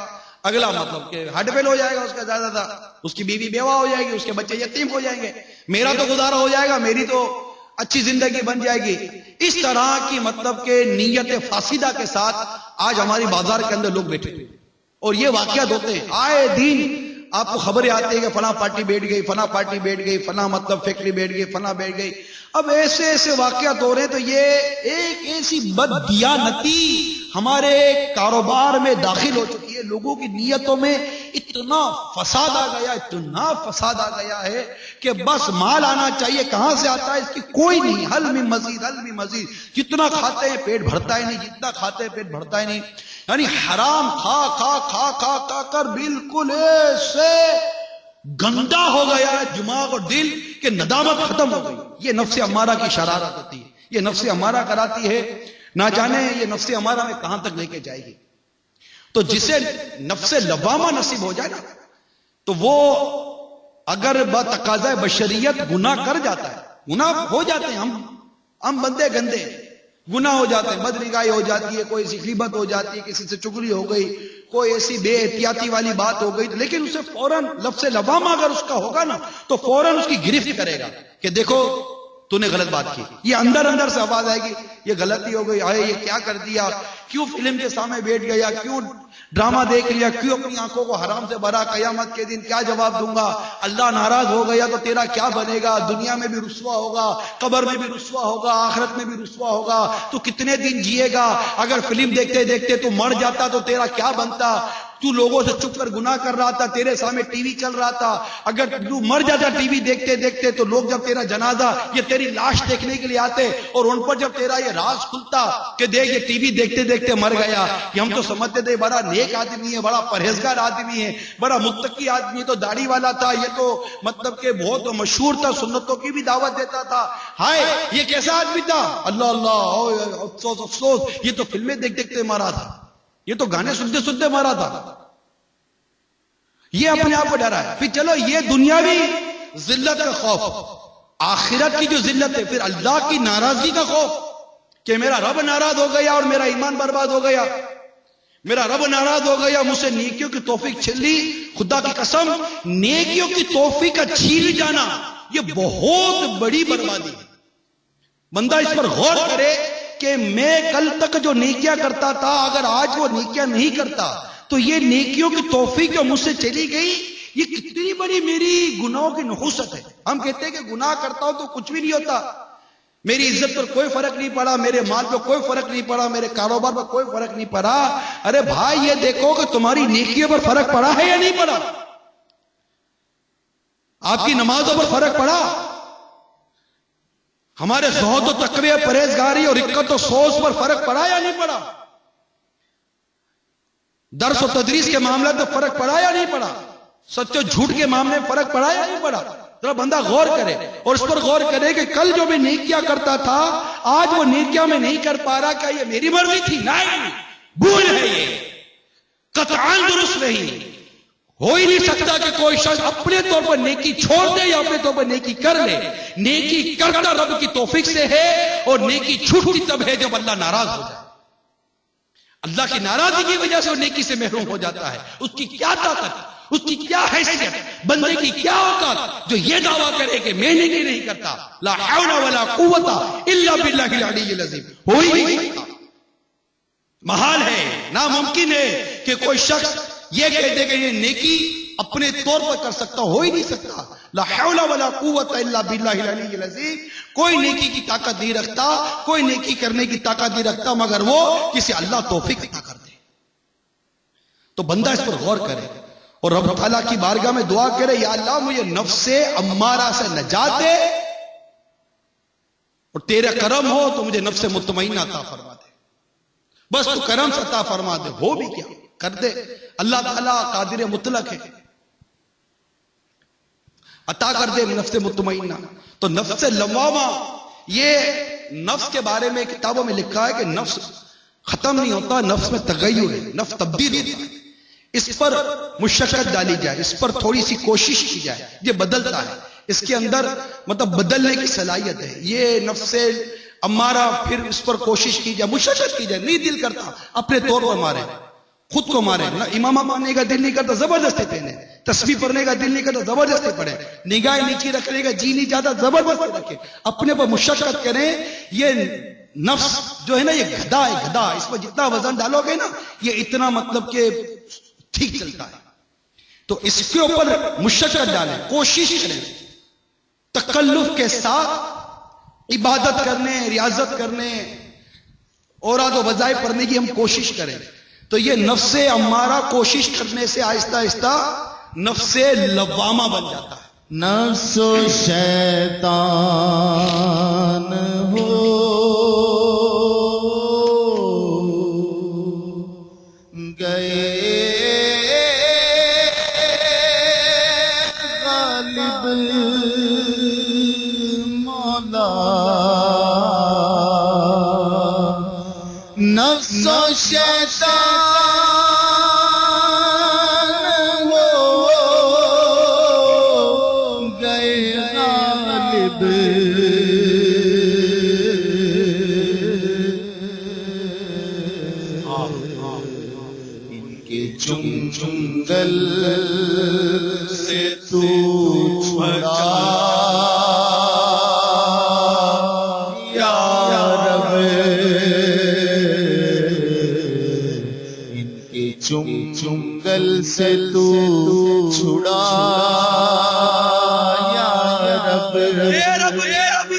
اگلا مطلب کہ ہارٹ فیل ہو جائے گا اس کا زیادہ تھا، اس کی بیوی بیوہ ہو جائے گی، اس کے بچے یتیم ہو جائیں گے، میرا تو گزارا ہو جائے گا، میری تو اچھی زندگی بن جائے گی۔ اس طرح کی مطلب کہ نیت فاسدہ کے ساتھ آج ہماری بازار کے اندر لوگ بیٹھے ہیں، اور یہ واقعات ہوتے ہیں آئے دن، آپ کو خبریں آتی ہیں کہ فلاں پارٹی بیٹھ گئی، فلاں پارٹی بیٹھ گئی، فلاں مطلب فیکٹری بیٹھ گئی، فلاں بیٹھ گئی۔ اب ایسے ایسے واقعات ہو رہے ہیں، تو یہ ایک ایسی بددیانتی ہمارے کاروبار میں داخل ہو چکی ہے، لوگوں کی نیتوں میں اتنا فساد آ گیا، اتنا فساد آ گیا ہے کہ بس مال آنا چاہیے، کہاں سے آتا ہے اس کی کوئی نہیں، حل میں مزید، حل میں مزید، جتنا کھاتے ہیں پیٹ بھرتا ہی نہیں، جتنا کھاتے ہیں پیٹ بھرتا ہی نہیں، یعنی حرام کھا کھا کھا کھا کھا کر بالکل ایسے گندا ہو گیا ہے دماغ اور دل کہ ندامت ختم ہو گئی۔ یہ نفس امارہ کی شرارت ہوتی ہے، یہ نفس امارہ کراتی ہے، نہ جانے یہ نفس امارہ میں کہاں تک لے کے جائے گی۔ تو جسے نفس لوامہ نصیب ہو جائے نا، تو وہ اگر بتقاضۂ بشریت گناہ کر جاتا ہے، گناہ ہو جاتے ہیں، ہم بندے گندے گناہ ہو جاتے ہیں، بدنگاہی ہو جاتی ہے، کوئی ایسی غیبت ہو جاتی ہے، کسی سے چگلی ہو گئی، کوئی ایسی بے احتیاطی والی بات ہو گئی، لیکن اسے فوراً لفظ لوامہ اگر اس کا ہوگا نا، تو فوراً اس کی گرفت کرے گا کہ دیکھو تو نے غلط بات کی۔ یہ اندر اندر سے آواز آئے گی یہ غلطی ہو گئی، آئے یہ کیا کر دیا، کیوں فلم کے سامنے بیٹھ گیا، کیوں ڈرامہ دیکھ لیا، کیوں اپنی آنکھوں کو حرام سے بھرا، قیامت کے دن کیا جواب دوں گا، اللہ ناراض ہو گیا تو تیرا کیا بنے گا، دنیا میں بھی رسوا ہوگا، قبر میں بھی رسوا ہوگا، آخرت میں بھی رسوا ہوگا، تو کتنے دن جیے گا، اگر فلم دیکھتے دیکھتے تو مر جاتا تو تیرا کیا بنتا، تو لوگوں سے چھپ کر گناہ کر رہا تھا، تیرے سامنے ٹی وی چل رہا تھا، اگر تو مر جاتا ٹی وی دیکھتے دیکھتے تو لوگ جب تیرا جنازہ یہ تیری لاش دیکھنے کے لیے آتے، اور ان پر جب تیرا یہ راز کھلتا کہ دیکھ یہ ٹی وی دیکھتے دیکھتے مر گیا، کہ ہم تو سمجھتے تھے بڑا نیک آدمی ہے، بڑا پرہیزگار آدمی ہے، بڑا متقی آدمی ہے، تو داڑھی والا تھا، یہ تو مطلب کہ بہت مشہور تھا، سنتوں کی بھی دعوت دیتا تھا، ہائے یہ کیسا آدمی تھا، اللہ اللہ افسوس افسوس، یہ تو فلمیں دیکھ دیکھتے مارا تھا، یہ تو گانے سنتے سنتے مارا تھا۔ یہ اپنے آپ کو ڈرا ہے۔ پھر چلو یہ دنیاوی ذلت کا خوف، آخرت کی جو ذلت ہے، پھر اللہ کی ناراضگی کا خوف کہ میرا رب ناراض ہو گیا اور میرا ایمان برباد ہو گیا، میرا رب ناراض ہو گیا، مجھ سے نیکیوں کی توفیق چھین لی۔ خدا کی قسم، نیکیوں کی توفیق کا چھین جانا یہ بہت بڑی بربادی ہے۔ بندہ اس پر غور کرے کہ میں کل تک جو نیکیاں کرتا تھا، اگر آج وہ نیکیاں نہیں کرتا تو یہ نیکیوں کی توفیق جو مجھ سے چلی گئی، یہ کتنی بڑی میری گناہوں کی نحوست ہے۔ ہم کہتے ہیں کہ گناہ کرتا ہوں تو کچھ بھی نہیں ہوتا، میری عزت پر کوئی فرق نہیں پڑا، میرے مال پر کوئی فرق نہیں پڑا، میرے کاروبار پر کوئی فرق نہیں پڑا۔ ارے بھائی یہ دیکھو کہ تمہاری نیکیوں پر فرق پڑا ہے یا نہیں پڑا، آپ کی نمازوں پر فرق پڑا، ہمارے زہد و تقوی، پرہیزگاری اور رقت و سوز پر فرق پڑا یا نہیں پڑا، درس و تدریس کے معاملات میں فرق پڑا یا نہیں پڑا، سچ و جھوٹ کے معاملے میں فرق پڑا یا نہیں پڑا۔ ذرا بندہ غور کرے اور اس پر غور کرے کہ کل جو میں نیکیاں کرتا تھا، آج وہ نیکیاں میں نہیں کر پا رہا، کیا یہ میری مرضی تھی؟ نہیں، بھول ہے، یہ قطعاً درست نہیں۔ ہو ہی نہیں سکتا کہ کوئی شخص اپنے طور پر نیکی چھوڑ دے یا اپنے طور پر نیکی کر لے۔ نیکی کرنا رب کی توفیق سے ہے، اور نیکی چھوٹتی تب ہے جب اللہ ناراض ہو جائے۔ اللہ کی ناراضگی کی وجہ سے وہ نیکی سے محروم ہو جاتا ہے۔ اس کی کیا طاقت، اس کی کیا حیثیت، بندے کی کیا اوقات جو یہ دعویٰ کرے کہ میں نیکی نہیں کرتا۔ لا حول ولا قوت الا باللہ العلی العظیم۔ ہو ہی نہیں سکتا، محال ہے، ناممکن ہے کہ کوئی شخص یہ کہہ دے کہ یہ نیکی اپنے طور پر کر سکتا ہو ہی نہیں سکتا. لا حول ولا قوت الا باللہ العلی العظیم. کوئی نیکی کی طاقت نہیں رکھتا, کوئی نیکی کرنے کی طاقت نہیں رکھتا مگر وہ کسی اللہ توفیق عطا کر دے. تو بندہ اس پر غور کرے اور رب تعالیٰ کی بارگاہ میں دعا کرے, یا اللہ مجھے نفس امارہ سے نجات دے, اور تیرے کرم ہو تو مجھے نفس مطمئنہ عطا فرما دے. بس تو کرم سے عطا فرما دے, ہو بھی کیا کر دے. اللہ تعالیٰ قادر مطلق ہے, عطا کر دے نفس مطمئنہ. تو نفس لوامہ, یہ نفس کے بارے میں کتابوں میں لکھا ہے کہ نفس ختم نہیں ہوتا, نفس میں تغیر ہے, نفس تبدیل ہوتا ہے. اس پر مشقت ڈالی جائے, اس پر تھوڑی سی کوشش کی جائے, یہ بدلتا ہے. اس کے اندر مطلب بدلنے کی صلاحیت ہے. یہ نفس امارہ, پھر اس پر کوشش کی جائے, مشقت کی جائے, نہیں دل کرتا اپنے طور پر مارے, خود کو مارے. امامہ پہننے کا دل نہیں کرتا, زبردستی پہنے. تسبیح پڑھنے کا دل نہیں کرتا, زبردستی پڑھے. نگاہ نیچی رکھنے کا جی نہیں چاہتا, زبردستی رکھے. اپنے پر مشقت کریں. یہ نفس جو ہے نا, یہ گدھا ہے, گدھا. اس پر جتنا وزن ڈالو گے نا, یہ اتنا مطلب کہ ٹھیک چلتا ہے. تو اس کے اوپر مشقت ڈالیں, کوشش کریں, تکلف کے ساتھ عبادت کرنے, ریاضت کرنے, اوراد و وظائف پڑھنے کی ہم کوشش کریں. تو یہ نفس امارہ کوشش کرنے سے آہستہ آہستہ نفس لوامہ بن جاتا ہے. نفس و شیطان ہو گئے غالب مولا. نفس و شیطان چنگل سے تو چھڑا یا رب, ان کے چنگل سے تو چھڑا یا رب. اے رب, اے رب,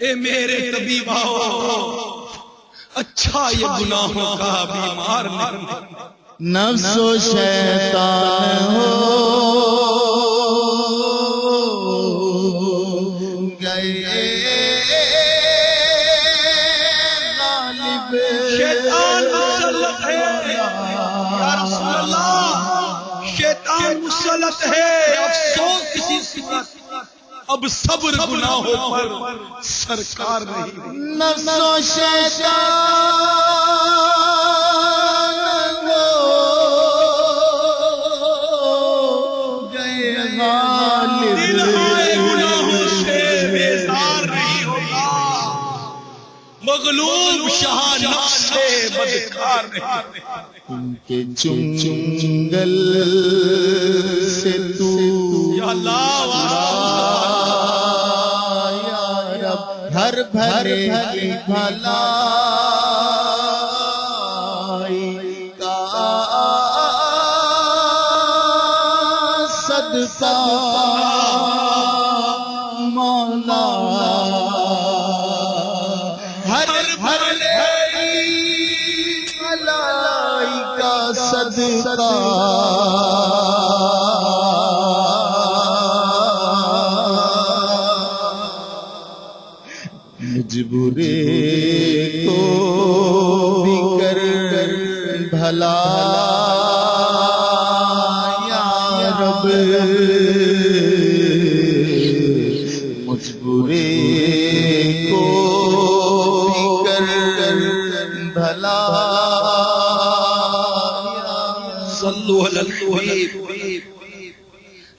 اے میرے طبیب آؤ, اچھا یہ گناہوں کا بیمار نہیں. نفس و شیطان ہو گئے غالب. شیطان مسلط ہے یا رسول اللہ, شیطان مسلط ہے. افسوس کسی صورت اب صبر گناہوں پر سرکار نہیں. نفس و شیطان ہو گئے غالب. گناہوں سے بیزار نہیں ہوگا, مغلوب شاہ نفس سے بدکار نہیں. ان کے چنگل سے تو یا اللہ ہر بھلے کی بھلائی کا صدقہ مولا. ہر بھلے کی بھلائی کا صدقہ مجبورے کو بھی کر بھلا یا رب. مجبورے کو بھی کر بھلا. صلو علی الحبیب.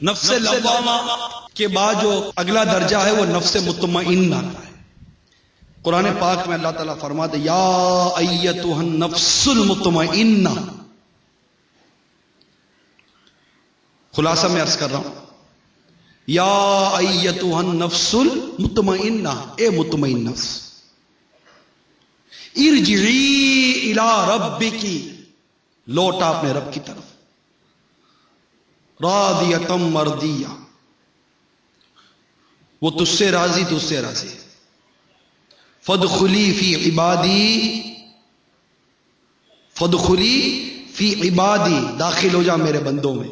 نفس لوامہ کے بعد جو اگلا درجہ ہے وہ نفس مطمئنہ ہے. قرآن پاک میں اللہ تعالیٰ فرماتے یا ایتھا النفس المطمئنہ. خلاصہ میں عرض کر رہا ہوں, یا ایتھا النفس المطمئنہ, اے مطمئن نفس, ارجعی الی ربکی, لوٹا اپنے رب کی طرف. راضیۃ مرضیہ، وہ تجھ سے راضی، تجھ سے راضی۔ فادخلی فی عبادی، فادخلی فی عبادی، داخل ہو جا میرے بندوں میں،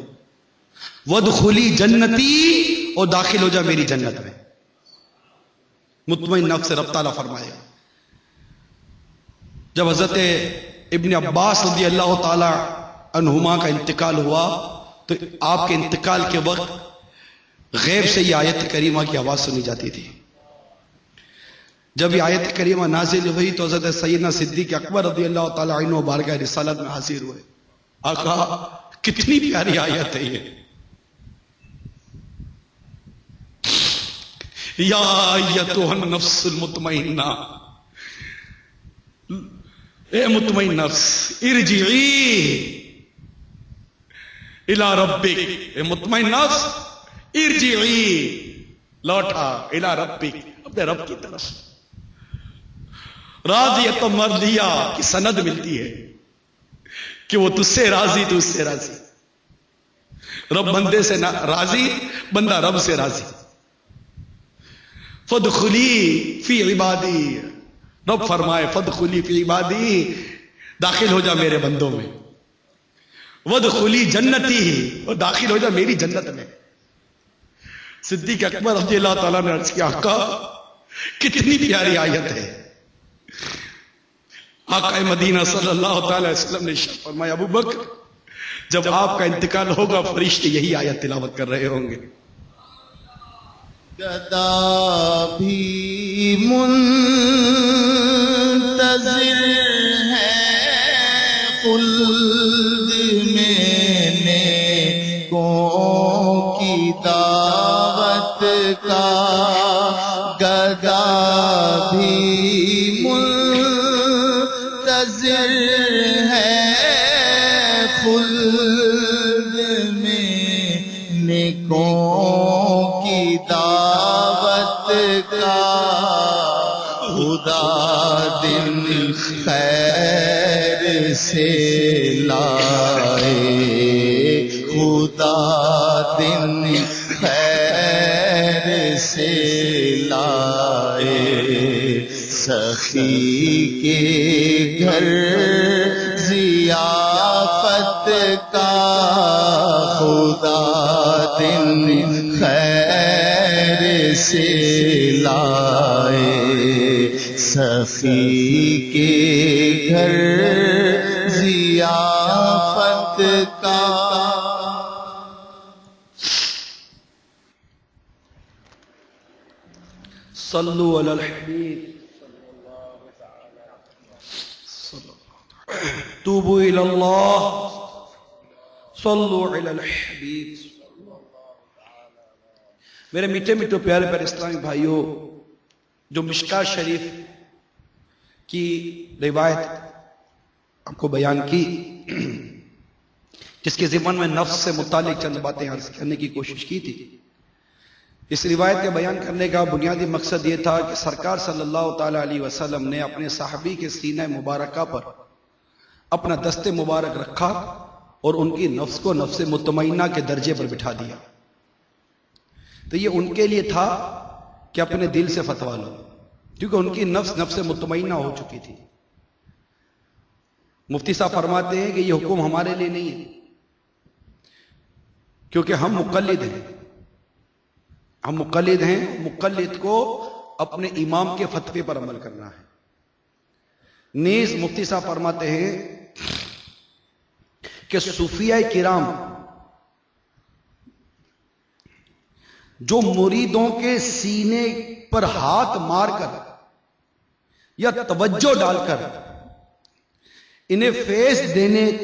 وادخلی جنتی، اور داخل ہو جا میری جنت میں۔ مطمئن نفس سے رب تعالیٰ فرمائے گا۔ جب حضرت ابن عباس رضی اللہ تعالی عنہما کا انتقال ہوا تو آپ کے انتقال کے وقت غیب سے یہ آیت کریمہ کی آواز سنی جاتی تھی۔ جب یہ آیت کریمہ نازل ہوئی تو حضرت سیدنا صدیق اکبر رضی اللہ تعالی عنہ بارگاہ رسالت میں حاضر ہوئے۔ آقا کتنی پیاری آیت ہے یہ، یا ایتھا النفس المطمئنہ، اے مطمئن نفس، ارجعی الی ربک، اے مطمئن نفس ارجعی، لوٹا الی ربک، اپنے رب کی طرف۔ راضیۃ مرضیہ کی سند ملتی ہے کہ وہ تجھ سے راضی، تجھ سے راضی۔ رب بندے سے راضی، بندہ رب سے راضی۔ فادخلی فی عبادی، رب فرمائے فادخلی فی عبادی، داخل ہو جا میرے بندوں میں، وادخلی جنتی، اور داخل ہو جا میری جنت میں۔ صدیق اکبر رضی اللہ تعالیٰ نے عرض کیا آقا کتنی پیاری آیت ہے۔ آقا مدینہ صلی اللہ تعالی وسلم نے ارشاد فرمایا ابو بکر جب آپ کا انتقال ہوگا فرشتے یہی آیت تلاوت کر رہے ہوں گے۔ گدا بھی منتظر ہے خلد میں نیکوں کی دعوت کا، گدا بھی منتظر ہے خلد میں نیکوں کی دعوت کا، خدا دن خیر سے لائے، خدا دن خیر سے لائے، سخی کے گھر ضیافت کا، خدا دن خیر سے لائے، سخی کے گھر ضیافت کا۔ صلو علی الحبیب، توبوا الی اللہ، صلو علی الحبیب۔ میرے میٹھے میٹھے پیارے پیارے اسلامی بھائیوں، جو مشکاۃ شریف کی روایت آپ کو بیان کی، جس کے ضمن میں نفس سے متعلق چند باتیں عرض کرنے کی کوشش کی تھی، اس روایت کے بیان کرنے کا بنیادی مقصد یہ تھا کہ سرکار صلی اللہ تعالی علیہ وسلم نے اپنے صحابی کے سینہ مبارکہ پر اپنا دست مبارک رکھا اور ان کی نفس کو نفس مطمئنہ کے درجے پر بٹھا دیا۔ تو یہ ان کے لیے تھا کہ اپنے دل سے فتوا لو، کیونکہ ان کی نفس نفس مطمئنہ ہو چکی تھی۔ مفتی صاحب فرماتے ہیں کہ یہ حکم ہمارے لیے نہیں ہے، کیونکہ ہم مقلد ہیں، ہم مقلد ہیں، مقلد کو اپنے امام کے فتوے پر عمل کرنا ہے۔ نیز مفتی صاحب فرماتے ہیں کہ صوفیہ کرام جو مریدوں کے سینے پر ہاتھ مار کر یا توجہ ڈال کر انہیں فیض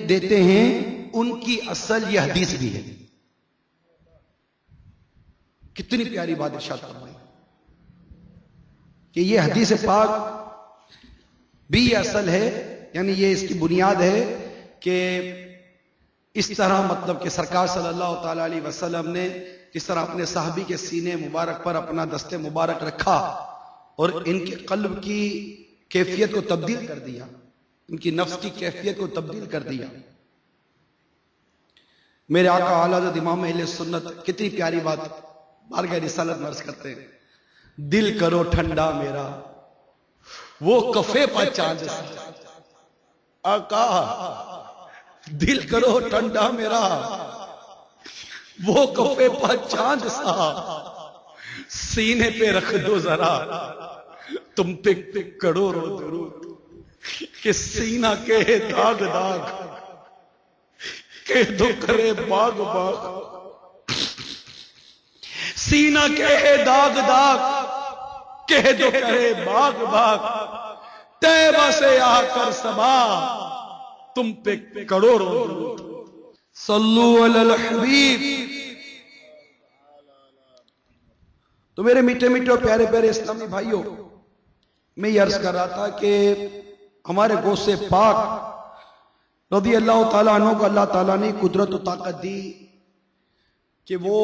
دیتے ہیں، ان کی اصل یہ حدیث بھی ہے۔ کتنی پیاری بات ارشاد فرمائی کہ یہ حدیث پاک بھی یہ اصل ہے، یعنی یہ اس کی بنیاد ہے کہ اس طرح مطلب کہ سرکار صلی اللہ تعالی علیہ وسلم نے جس طرح اپنے صحابی کے سینے مبارک پر اپنا دست مبارک رکھا اور ان کے قلب کی کیفیت کو تبدیل کر دیا، ان کی نفس کی کیفیت کو تبدیل کر دیا، میرے آقا اعلیٰ حضرت امام اہل سنت کتنی پیاری بات بارگاہ رسالت میں عرض کرتے ہیں، دل کرو ٹھنڈا میرا وہ کفے پر چاند سا۔ آقا دل کرو ٹھنڈا میرا وہ کفے پر چاند سا، سینے پہ رکھ دو ذرا تم پہ کروڑوں درود، کہ سینہ کے داغ داغ کہہ دو کرے باغ باغ، سینہ کے داغ داغ کہہ دو کرے باغ باغ، طیبہ سے آ کر سبا تم پہ کروڑوں درود۔ صلو علی الحبیب۔ تو میرے میٹھے میٹھے اور پیارے پیارے اسلامی بھائیوں، میں یہ عرض کر رہا تھا کہ ہمارے غوث پاک رضی اللہ تعالیٰ عنہ کو اللہ تعالیٰ نے قدرت و طاقت دی کہ وہ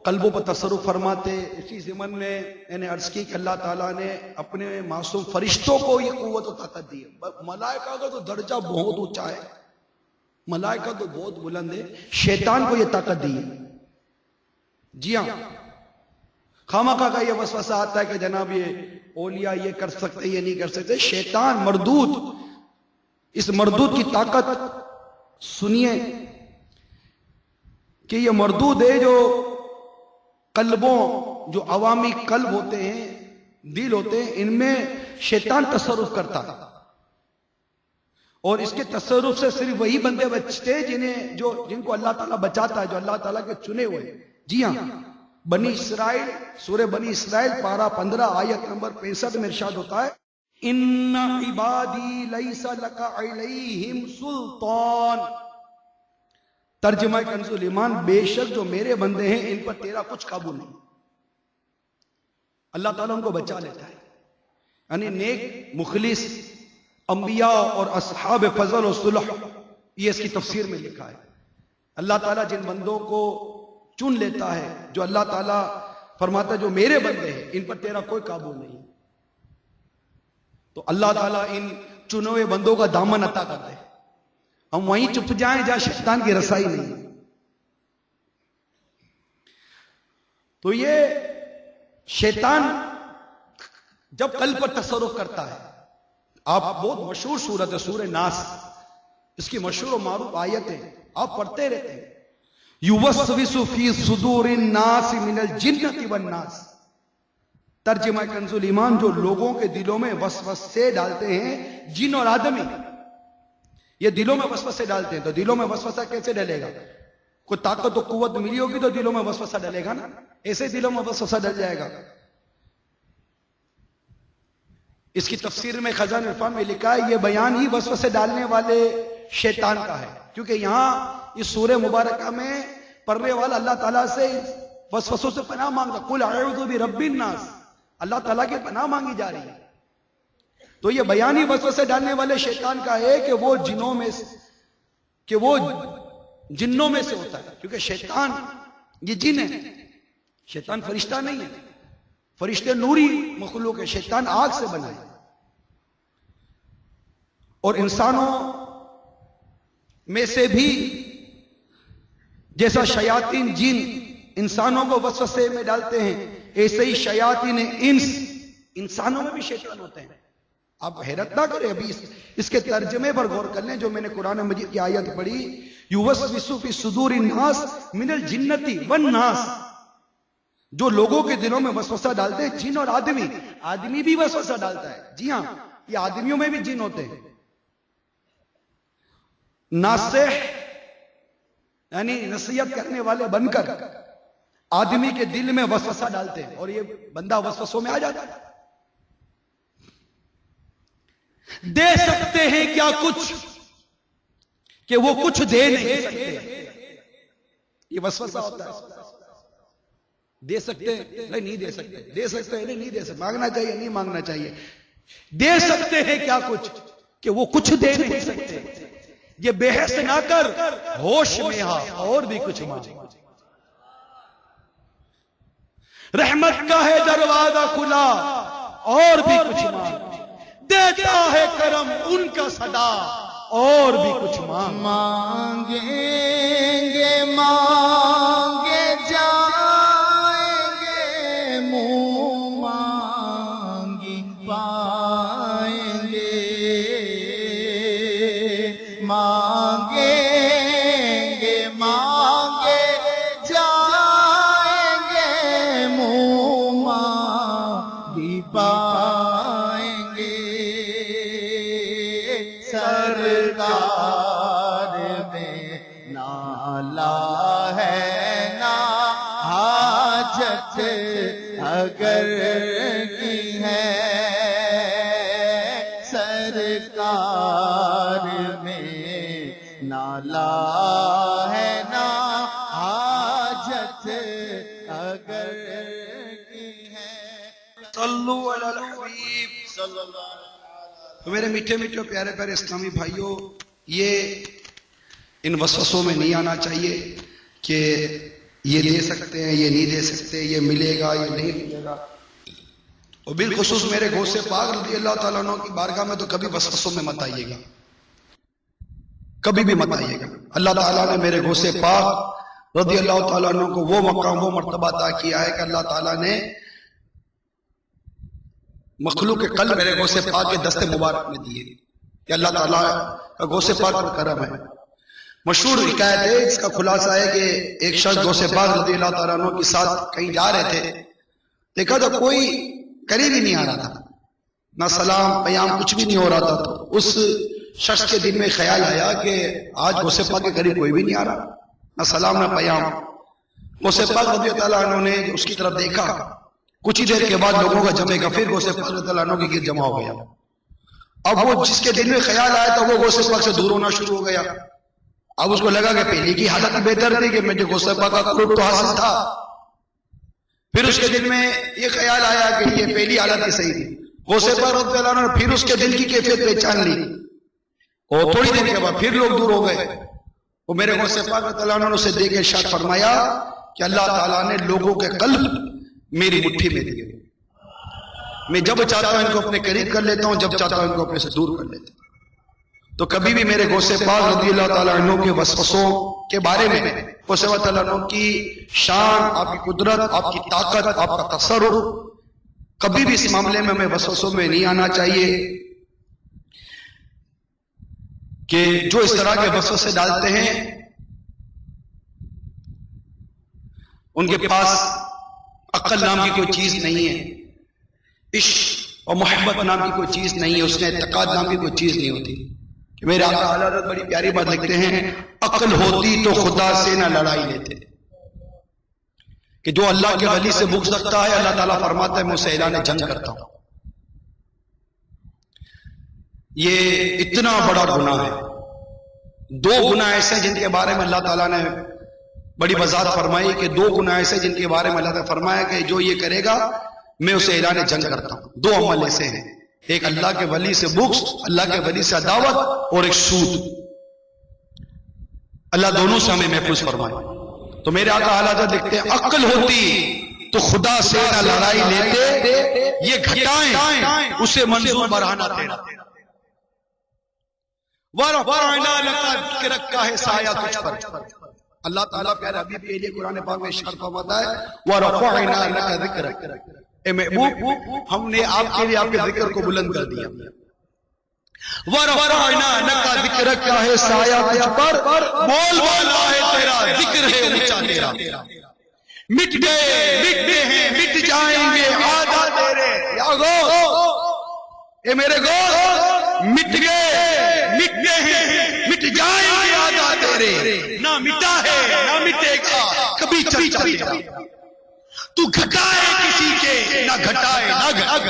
قلبوں پر تصرف فرماتے۔ اسی ضمن میں میں نے عرض کی کہ اللہ تعالیٰ نے اپنے معصوم فرشتوں کو یہ قوت و طاقت دی ہے۔ ملائکہ کا تو درجہ بہت اونچا ہے، ملائکہ تو بہت بلند ہے، شیطان کو یہ طاقت دی ہے۔ جی ہاں، خامخواہ کا یہ وسوسہ آتا ہے کہ جناب یہ اولیاء یہ کر سکتے یہ نہیں کر سکتے۔ شیطان مردود، اس مردود کی طاقت سنیے کہ یہ مردود ہے جو قلبوں، جو عوامی قلب ہوتے ہیں، دل ہوتے ہیں، ان میں شیطان تصرف کرتا ہے، اور اس کے تصرف سے صرف وہی بندے بچتے ہیں جن کو اللہ تعالیٰ بچاتا ہے، جو اللہ تعالیٰ کے چنے ہوئے ہیں۔ جی ہاں، بنی اسرائیل، سورہ بنی اسرائیل پارہ 15 آیت نمبر 65 میں ارشاد ہوتا ہے، ان عبادی لیس لک علیہم سلطان۔ ترجمہ کنز الایمان، بے شک جو میرے بندے ہیں ان پر تیرا کچھ قابو نہیں۔ اللہ تعالیٰ ان کو بچا لیتا ہے، یعنی نیک مخلص انبیاء اور اصحاب فضل و صلح، یہ اس کی تفسیر میں لکھا ہے۔ اللہ تعالیٰ جن بندوں کو چن لیتا ہے، جو اللہ تعالیٰ فرماتا ہے جو میرے بندے ہیں ان پر تیرا کوئی قابو نہیں، تو اللہ تعالیٰ ان چنے ہوئے بندوں کا دامن عطا کرتے ہیں، ہم وہیں چپ جائیں جہاں شیطان کی رسائی نہیں۔ تو یہ شیطان جب قلب پر تصرف کرتا ہے، آپ بہت مشہور سورت ہے سورہ ناس، اس کی مشہور و معروف آیتیں آپ پڑھتے رہتے ہیں، یوسوس فی صدور الناس من الجنۃ والناس۔ ترجمہ کنز الایمان، جو لوگوں کے دلوں میں وسوسے ڈالتے ہیں، جن اور آدمی یہ دلوں میں وسوسے ڈالتے ہیں۔ تو دلوں میں وسوسہ کیسے ڈلے گا؟ کوئی طاقت و قوت ملی ہوگی تو دلوں میں وسوسہ ڈلے گا نا، ایسے دلوں میں وسوسہ ڈل جائے گا۔ اس کی تفسیر میں خزانہ عرفان میں لکھا ہے، یہ بیان ہی وسوسے ڈالنے والے شیطان کا ہے، کیونکہ یہاں اس سورہ مبارکہ میں پڑھنے والا اللہ تعالیٰ سے وسوسوں سے پناہ مانگتا، قل اعوذ برب الناس، اللہ تعالیٰ کی پناہ مانگی جا رہی ہے۔ تو یہ بیان ہی وسوسے ڈالنے والے شیطان کا ہے کہ وہ جنوں میں سے ہوتا ہے، کیونکہ شیطان یہ جن ہے، شیطان فرشتہ نہیں ہے، فرشتے نوری مخلوق ہے، شیطان آگ سے بنا ہے، اور انسانوں میں سے بھی جیسا شیاطین جن انسانوں کو وسوسے میں ڈالتے ہیں، ایسے ہی شیاطین انس انسانوں میں بھی شیطان ہوتے ہیں۔ آپ حیرت نہ کریں، ابھی اس کے ترجمے پر غور کر لیں۔ جو میں نے قرآن مجید کی آیت پڑھی، یوسوس فی صدور الناس من الجنۃ والناس، جو لوگوں کے دلوں میں وسوسہ ڈالتے ہیں، جن اور آدمی، آدمی بھی وسوسہ ڈالتا ہے۔ جی ہاں، یہ آدمیوں میں بھی جن ہوتے ہیں۔ ناصح یعنی نصیحت کرنے والے بن کر آدمی کے دل میں وسوسہ ڈالتے ہیں، اور یہ بندہ وسوسوں میں آ جاتا ہے۔ دے سکتے ہیں کیا کچھ کہ وہ کچھ دے نہیں سکتے، یہ وسوسہ ہوتا ہے۔ دے سکتے نہیں دے سکتے، دے سکتے ہیں نہیں دے سکتے، مانگنا چاہیے نہیں مانگنا چاہیے۔ دے سکتے ہیں کیا کچھ کہ وہ کچھ دے نہیں سکتے، یہ بحث نہ کر، ہوش میں آ اور بھی کچھ مانگ۔ رحمت کا ہے دروازہ کھلا اور بھی کچھ مانگ، دیتا ہے کرم ان کا صدا اور بھی کچھ مانگ۔ مانگیں گے مانگے جائیں گے منہ مانگی پائیں گے مانگیں گے جائیں گے منہ مانگی پائیں گے سرکار میں نالا ہے نا حاجت اگر کی ہے سرکار میں نالا ہے نا حاجت اگر کی ہے صلو علی الحبیب صلی اللہ علیہ تو میرے میٹھے میٹھے پیارے پیارے اسلامی بھائیوں، یہ ان وسوسوں میں نہیں آنا چاہیے کہ یہ دے سکتے ہیں، یہ نہیں دے سکتے، یہ ملے گا، یہ نہیں ملے گا. اور بالخصوص میرے غوث پاک رضی اللہ تعالیٰ عنہ کی بارگاہ میں تو کبھی وسوسوں میں مت آئیے گا، کبھی بھی مت آئیے گا. اللہ تعالیٰ نے میرے غوث پاک رضی اللہ تعالیٰ عنہ کو وہ مقام، وہ مرتبہ عطا کیا ہے کہ اللہ تعالیٰ نے مخلوق کے قلب میرے غوث پاک کے دست مبارک میں دیے کہ اللہ تعالیٰ کا غوث پاک پر کرم ہے. مشہور حکایت ہے، اس کا خلاصہ ہے کہ ایک شخص غوث پاک رضی اللہ تعالیٰ عنہ کے ساتھ کہیں جا رہے تھے، دیکھا تو کوئی قریب ہی نہیں آ رہا تھا، نہ سلام پیام کچھ بھی نہیں ہو رہا تھا. تو اس شخص کے دل میں خیال آیا کہ آج غوث پاک کے قریب کوئی بھی نہیں آ رہا، نہ سلام نہ پیام. غوث پاک رضی اللہ عنہ نے اس کی طرف دیکھا، کچھ ہی دیر کے بعد لوگوں کا جمے گا، پھر غوث پاک رضی اللہ عنہ کے گرد جمع ہو گیا. اب وہ جس کے دل میں خیال آیا تھا وہ غوث پاک سے دور ہونا شروع ہو گیا. اب اس کو لگا کہ پہلے کی حالت بہتر تھی کہ مجھے غوث پاک کا قرب تو حاصل تھا. پھر اس کے دل میں یہ خیال آیا کہ یہ پہلی حالت ہی صحیح تھی. غوث پاک رضی اللہ عنہ نے پھر اس کے دل کی کیفیت پہچان لی، اور تھوڑی دیر کے بعد پھر لوگ دور ہو گئے. وہ میرے غوث پاک رضی اللہ عنہ سے دیکھ کے ارشاد فرمایا کہ اللہ تعالیٰ نے لوگوں کے قلب میری مٹھی میں دیے، میں جب چاہتا ہوں ان کو اپنے قریب کر لیتا ہوں، جب چاہتا ہوں ان کو اپنے سے دور کر لیتا ہوں. تو کبھی بھی میرے غوث پاک رضی اللہ تعالیٰ عنہ کے وسوسوں کے بارے میں، غوث پاک تعالیٰ عنہ کی شان، آپ کی قدرت، آپ کی طاقت، آپ کا تصرف، کبھی بھی اس معاملے میں ہمیں وسوسوں میں نہیں آنا چاہیے کہ جو اس طرح کے وسوسے ڈالتے ہیں ان کے پاس عقل نام کی کوئی چیز نہیں ہے، عشق اور محبت نام کی کوئی چیز نہیں ہے، اس نے اعتقاد نام کی کوئی چیز نہیں ہوتی. کہ میرے آقا حضرت بڑی پیاری بات لکھتے ہیں، عقل ہوتی تو خدا سے نہ لڑائی لیتے، کہ جو اللہ کے ولی سے بغض رکھتا ہے اللہ تعالیٰ فرماتا ہے میں اسے اعلان جنگ کرتا ہوں. یہ اتنا بڑا گناہ ہے. دو گناہ ایسے ہیں جن کے بارے میں اللہ تعالیٰ نے بڑی وضاحت فرمائی کہ دو گناہ ایسے جن کے بارے میں اللہ تعالیٰ نے فرمایا کہ جو یہ کرے گا میں اسے اعلان جنگ کرتا ہوں. دو عمل ایسے ہیں، ایک اللہ کے ولی سے بغض، اللہ کے ولی سے عداوت، اور ایک سود. اللہ دونوں سے ہمیں محفوظ فرمائے. تو میرے آقا حضرت لکھتے ہیں عقل ہوتی تو خدا سے نہ لڑائی لیتے، یہ گھٹائیں اسے منظور برہنہ تیرا. وَرَفَعْنَا لَكَ ذِكْرَكَ کا ہے سایہ تجھ پر. اللہ تعالیٰ پیارے حبیب کے لیے قرآن پاک میں ارشاد فرماتا ہے وَرَفَعْنَا لَكَ ذِكْرَكَ، اے محبوب ہم نے آپ کے لیے آپ کے ذکر کو بلند کر دیا. وَرَفَعْنَا لَكَ ذِكْرَكَ کا ہے سایہ تجھ پر، بول والا ہے تیرا ذکر ہے اونچا تیرا. مٹ گئے ہیں مٹ جائیں گے عادات تیرے، یا گو اے میرے گو مٹ گئے ہیں مٹ جائیں گے عادات تیرے، نہ مٹا ہے نہ مٹے گا کبھی چرچا تیرا. تو گھٹائے کسی کے نہ گھٹائے نہ گھٹ.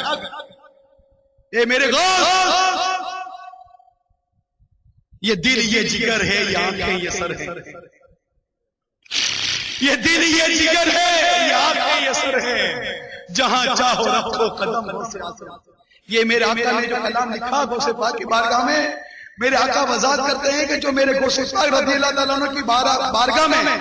اے میرے غوث یہ دل یہ جگر ہے، یہ آنکھیں یہ سر ہے. یہ دل یہ جگر ہے، یہ آنکھیں یہ سر ہے، جہاں چاہو رکھو قدم ہو سے آسر. یہ میرے آقا نے جو کلام لکھا غوث پاک کی بارگاہ میں، میرے آقا وضاحت کرتے ہیں کہ جو میرے غوث پاک رضی اللہ تعالیٰ عنہ کی بارگاہ میں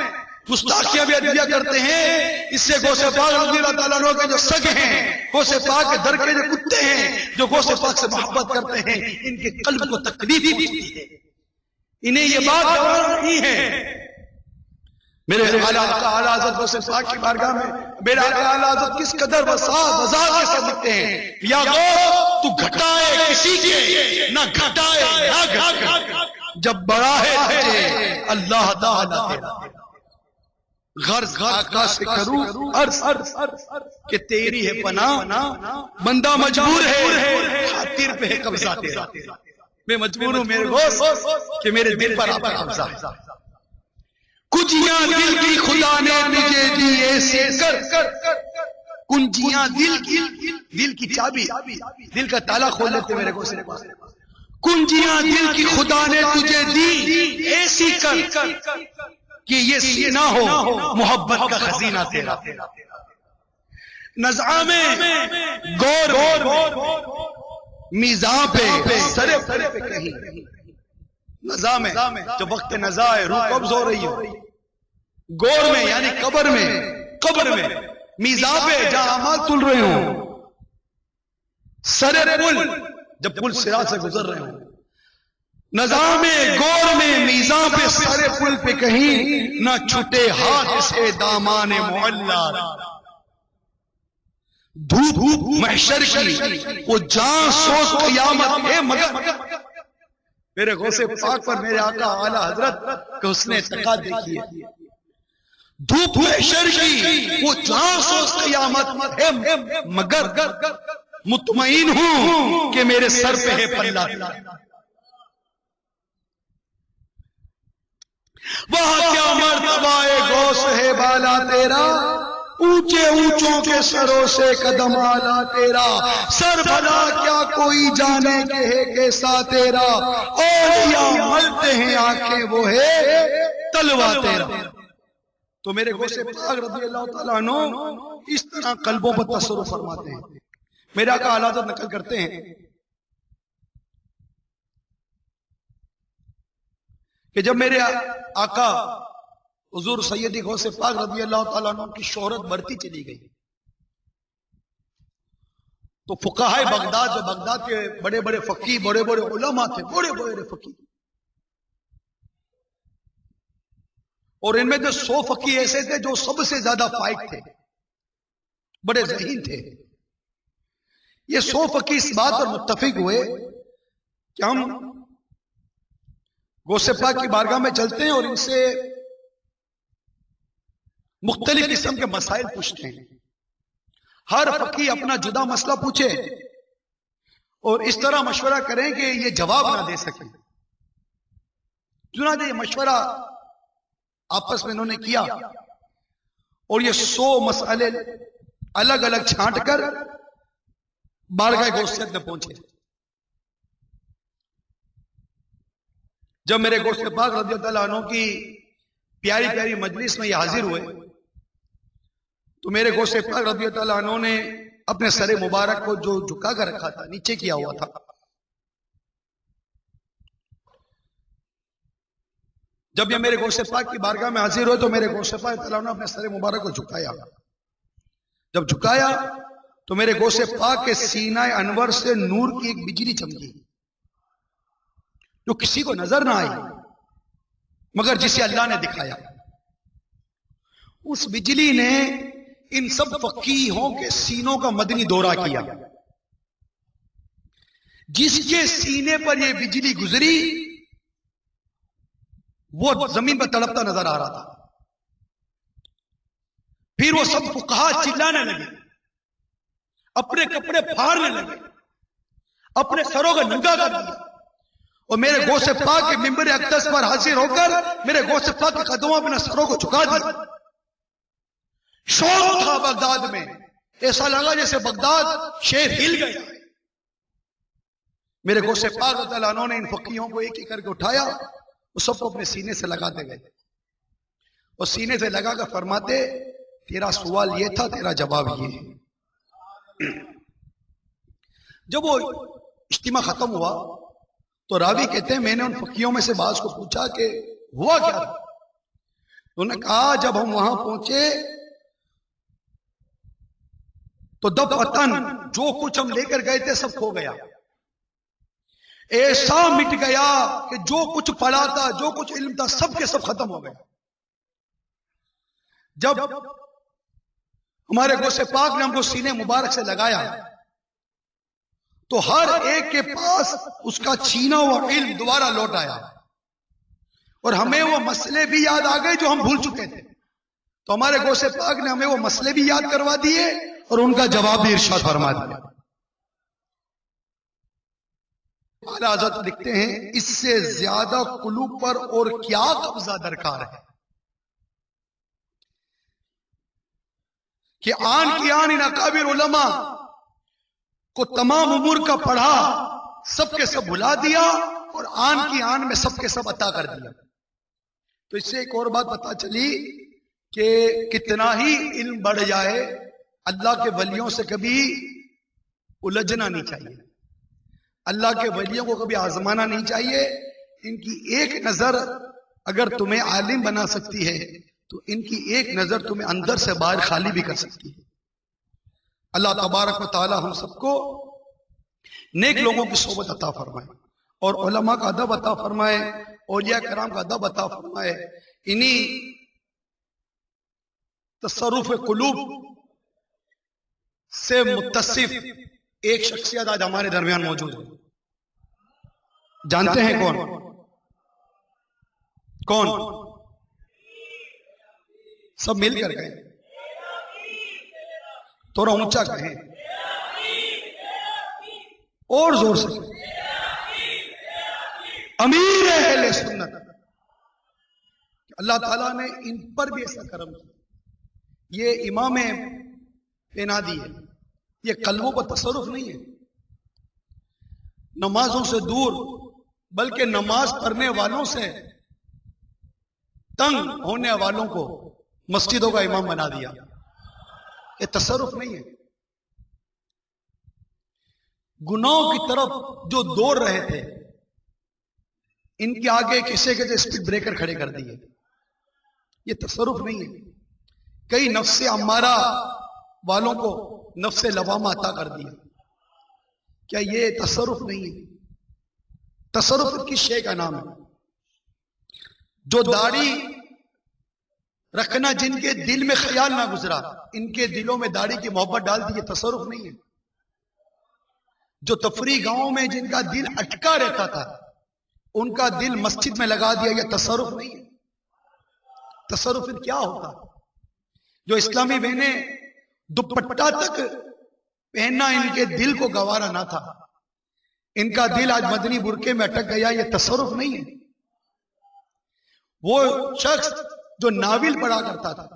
گستاخیاں بھی ادبیہ کرتے ہیں، اس سے غوث پاک رضی اللہ تعالیٰ عنہ کے جو سگ ہیں، غوث پاک کے در کے جو کتے ہیں جو غوث پاک سے محبت کرتے ہیں، ان کے قلب کو تکلیف ہوتی ہے. انہیں یہ بات نہیں ہے میرے اعلیٰ حضرت غوث پاک کی بارگاہ میں میرے اعلیٰ حضرت کس قدر وضاحت کے ساتھ لکھتے ہیں، یا غوث تو گھٹائے کسی کے نہ گھٹائے نہ گھٹائے، جب بڑا ہے تجھے اللہ تعالیٰ تیرا، غرض آقا سے کروں عرض کہ تیری ہے پناہ، بندہ مجبور ہے خاطر پہ ہے قبضہ تیرا، میں مجبور ہوں میرے غوث کہ میرے دل پر آپ کا قبضہ ہے، کنجیاں دل کی خدا نے تجھے دی ایسے کر، کنجیاں دل کی چابی، دل کا تالا کھول لیتے میرے غوث، کنجیاں دل کی خدا نے تجھے دی ایسی کر کہ یہ سینہ ہو محبت کا خزینہ تیرا، نزعہ میں گور میزاں پہ سرے پہ کہیں، نزا میں جب وقت نزا ہے روح قبض ہو رہی ہو، گور میں یعنی قبر میں میزاں پہ جہاں اعمال تل رہے ہوں، سرے پل جب پل صراط سے گزر رہے ہوں، نزا میں گور میں میزاں پہ سرے پل پہ کہیں نہ چھٹے ہاتھ سے دامان معلا، دھوپ محشر کی وہ جان سوز قیامت ہے، مگر میرے غوث پاک پر میرے آقا اعلیٰ حضرت کہ اس نے اتقاد دیکھی ہے، دھوپ محشر کی وہ جان سوز قیامت ہے، مگر مطمئن ہوں کہ میرے سر پہ ہے پلہ، وہاں کیا مرتبہ غوث ہے بالا تیرا، اونچے اونچوں کے سروں سے قدم آلا تیرا، سر بھلا کیا کوئی جانے کہ ہے کیسا تیرا، اولیاء ملتے ہیں آنکھیں وہ ہے تلوا تیرا۔ تو میرے غوث پاک رضی اللہ تعالیٰ عنہ اس طرح قلبوں پر تصرف فرماتے ہیں، میرے آقا اعلیٰ حضرت نقل کرتے ہیں کہ جب میرے آقا حضور سیدی غوث پاک رضی اللہ تعالیٰ عنہ کی شہرت بڑھتی چلی گئی تو فقہائے بغداد، جو بغداد کے بڑے بڑے فقیہ بڑے بڑے علماء تھے، بڑے بڑے فقیہ، اور ان میں جو 100 فقیہ ایسے تھے جو سب سے زیادہ فائق تھے، بڑے ذہین تھے، یہ 100 فقیہ اس بات پر متفق ہوئے کہ ہم غوث پاک کی بارگاہ میں چلتے ہیں اور ان سے مختلف قسم کے مسائل پوچھتے ہیں، ہر فقیہ اپنا جدا مسئلہ پوچھے اور اس طرح مشورہ کریں کہ یہ جواب نہ دے سکیں، چنانچہ یہ مشورہ آپس میں انہوں نے کیا اور یہ 100 مسئلے الگ الگ چھانٹ کر بارگاہ غوثیت میں پہنچے۔ جب میرے غوث پاک رضی اللہ عنہ کی پیاری پیاری مجلس میں یہ حاضر ہوئے تو میرے غوث پاک رضی اللہ عنہ نے اپنے سر مبارک کو جو جھکا کر رکھا تھا نیچے کیا ہوا تھا، جب یہ میرے غوث پاک کی بارگاہ میں حاضر ہوئے تو میرے غوث پاک رضی اللہ عنہ نے اپنے سر مبارک کو جھکایا، جب جھکایا تو میرے غوث پاک کے سینہ انور سے نور کی ایک بجلی چمکی جو کسی کو نظر نہ آئی مگر جسے اللہ نے دکھایا، اس بجلی نے ان سب فقیہوں کے سینوں کا مدنی دورہ کیا، جس کے سینے پر یہ بجلی گزری وہ زمین پر تڑپتا نظر آ رہا تھا، پھر وہ سب فقہا چلانے لگے، اپنے کپڑے پھاڑنے لگے، اپنے سروں کا ننگا کر دیا اور میرے غوث پاک کے منبر اقدس پر حاضر ہو کر میرے غوث پاک کے قدموں اپنے سروں کو جھکا دیا۔ شور تھا بغداد میں، ایسا لگا جیسے بغداد شہر ہل گیا۔ میرے غوث پاک رضی اللہ عنہ نے ان فقیہوں کو ایک ایک کر کے اٹھایا، وہ سب کو اپنے سینے سے لگاتے گئے اور سینے سے لگا کر فرماتے تیرا سوال یہ تھا، تیرا جواب یہ ہے۔ جب وہ اجتماع ختم ہوا تو راوی کہتے ہیں میں نے ان فقیہوں میں سے بعض کو پوچھا کہ ہوا کیا تھا، انہوں نے کہا جب ہم وہاں پہنچے تو دفعتاً جو کچھ ہم لے کر گئے تھے سب کھو گیا، ایسا مٹ گیا کہ جو کچھ پڑھا تھا جو کچھ علم تھا سب کے سب ختم ہو گئے۔ جب ہمارے غوث پاک نے ہم کو سینے مبارک سے لگایا تو ہر ایک کے پاس اس کا چھینا ہوا علم دوبارہ لوٹ آیا اور ہمیں وہ مسئلے بھی یاد آ گئے جو ہم بھول چکے تھے. تو ہمارے غوث پاک نے ہمیں وہ مسئلے بھی یاد کروا دیے اور ان کا جواب بھی ارشاد فرما دیا. اعلیٰ حضرت لکھتے ہیں اس سے زیادہ قلوب پر اور کیا قبضہ درکار ہے کہ آن کی آن ان اکابر علماء کو تمام امور کا پڑھا سب کے سب بھلا دیا اور آن کی آن میں سب کے سب عطا کر دیا. تو اس سے ایک اور بات پتا چلی کہ کتنا ہی علم بڑھ جائے اللہ کے ولیوں سے کبھی الجھنا نہیں چاہیے, اللہ کے ولیوں کو کبھی آزمانا نہیں چاہیے. ان کی ایک نظر اگر تمہیں عالم بنا سکتی ہے تو ان کی ایک نظر تمہیں اندر سے باہر خالی بھی کر سکتی ہے. اللہ تبارک و تعالی ہم سب کو نیک لوگوں کی صحبت عطا فرمائے اور علماء کا ادب عطا فرمائے, اولیاء کرام کا ادب عطا فرمائے. انہی تصرف قلوب سے متصف ایک شخصیت آج ہمارے درمیان موجود ہے. جانتے ہیں کون کون؟ سب مل کر گئے, تھوڑا اونچا کہیں اور زور سے. امیر اہل سنت, اللہ تعالیٰ نے ان پر بھی ایسا کرم کیا. یہ امام پینادی ہے, یہ قلبوں پر تصرف نہیں ہے, نمازوں سے دور بلکہ نماز پڑھنے والوں سے تنگ ہونے والوں کو مسجدوں کا امام بنا دیا. یہ تصرف نہیں ہے. گناہوں کی طرف جو دوڑ رہے تھے ان کے آگے کسی کے اسپیڈ بریکر کھڑے کر دیے. یہ تصرف نہیں ہے. کئی نفس امارہ والوں کو نفس لوامہ عطا کر دیا. کیا یہ تصرف نہیں ہے؟ تصرف کس شے کا نام ہے؟ جو داڑھی رکھنا جن کے دل میں خیال نہ گزرا, ان کے دلوں میں داڑھی کی محبت ڈال دی, یہ تصرف نہیں ہے. جو تفریح گاؤں میں جن کا دل اٹکا رہتا تھا ان کا دل مسجد میں لگا دیا, یہ تصرف نہیں ہے. تصرف پھر کیا ہوتا؟ جو اسلامی بہنیں دوپٹہ تک پہننا ان کے دل کو گوارا نہ تھا, ان کا دل آج مدنی برقعے میں اٹک گیا, یہ تصرف نہیں ہے. وہ شخص جو ناول پڑھا کرتا تھا,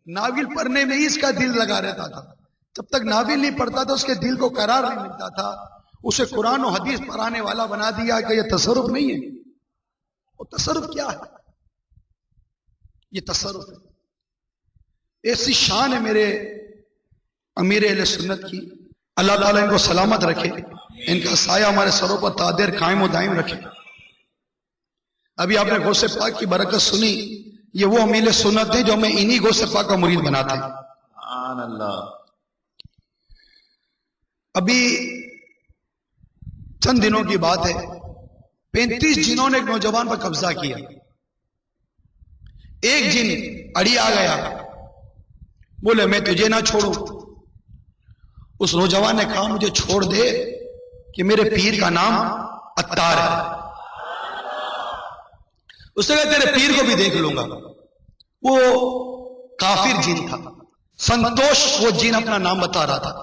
ناول پڑھنے میں ہی اس کا دل لگا رہتا تھا, جب تک ناول نہیں پڑھتا تھا اس کے دل کو قرار نہیں ملتا تھا, اسے قرآن و حدیث پڑھانے والا بنا دیا کہ یہ تصرف نہیں ہے. وہ تصرف کیا ہے؟ یہ تصرف ہے. ایسی شان ہے میرے امیر اہل سنت کی, اللہ تعالیٰ ان کو سلامت رکھے, ان کا سایہ ہمارے سروں پر تادیر قائم و دائم رکھے. ابھی آپ نے غوث پاک کی برکت سنی, یہ وہ امیر سنت ہیں جو ہمیں انہی غوث پاک کا مرید بناتے ہیں. سبحان اللہ. ابھی چند دنوں کی بات ہے, 35 جنوں نے ایک نوجوان پر قبضہ کیا. ایک جن اڑی آ گیا, بولے میں تجھے نہ چھوڑوں. اس نوجوان نے کہا مجھے چھوڑ دے کہ میرے پیر کا نام عطار ہے. اس نے کہا تیرے پیر کو بھی دیکھ لوں گا. وہ کافر جن تھا, سنتوش وہ جن اپنا نام بتا رہا تھا.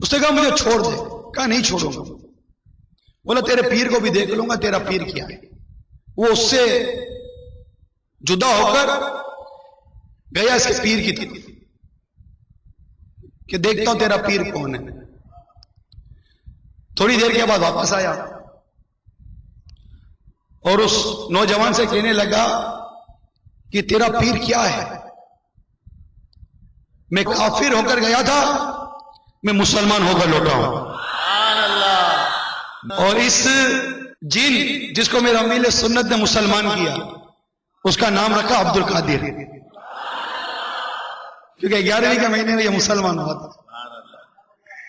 اس نے کہا مجھے چھوڑ دے. کہا نہیں چھوڑوں گا. بولا تیرے پیر کو بھی دیکھ لوں گا, تیرا پیر کیا ہے. وہ اس سے جدا ہو کر گیا اس کے پیر کی طرف کہ دیکھتا ہوں تیرا پیر کون ہے. تھوڑی دیر کے بعد واپس آیا اور اس نوجوان سے کہنے لگا کہ تیرا پیر کیا ہے؟ میں کافر ہو کر گیا تھا, میں مسلمان ہو کر لوٹا ہوں. سبحان اللہ. اور اس جن جس کو میرا امیر سنت نے مسلمان کیا اس کا نام رکھا عبد القادر, کیونکہ 11ویں کے مہینے میں یہ مسلمان ہوا تھا.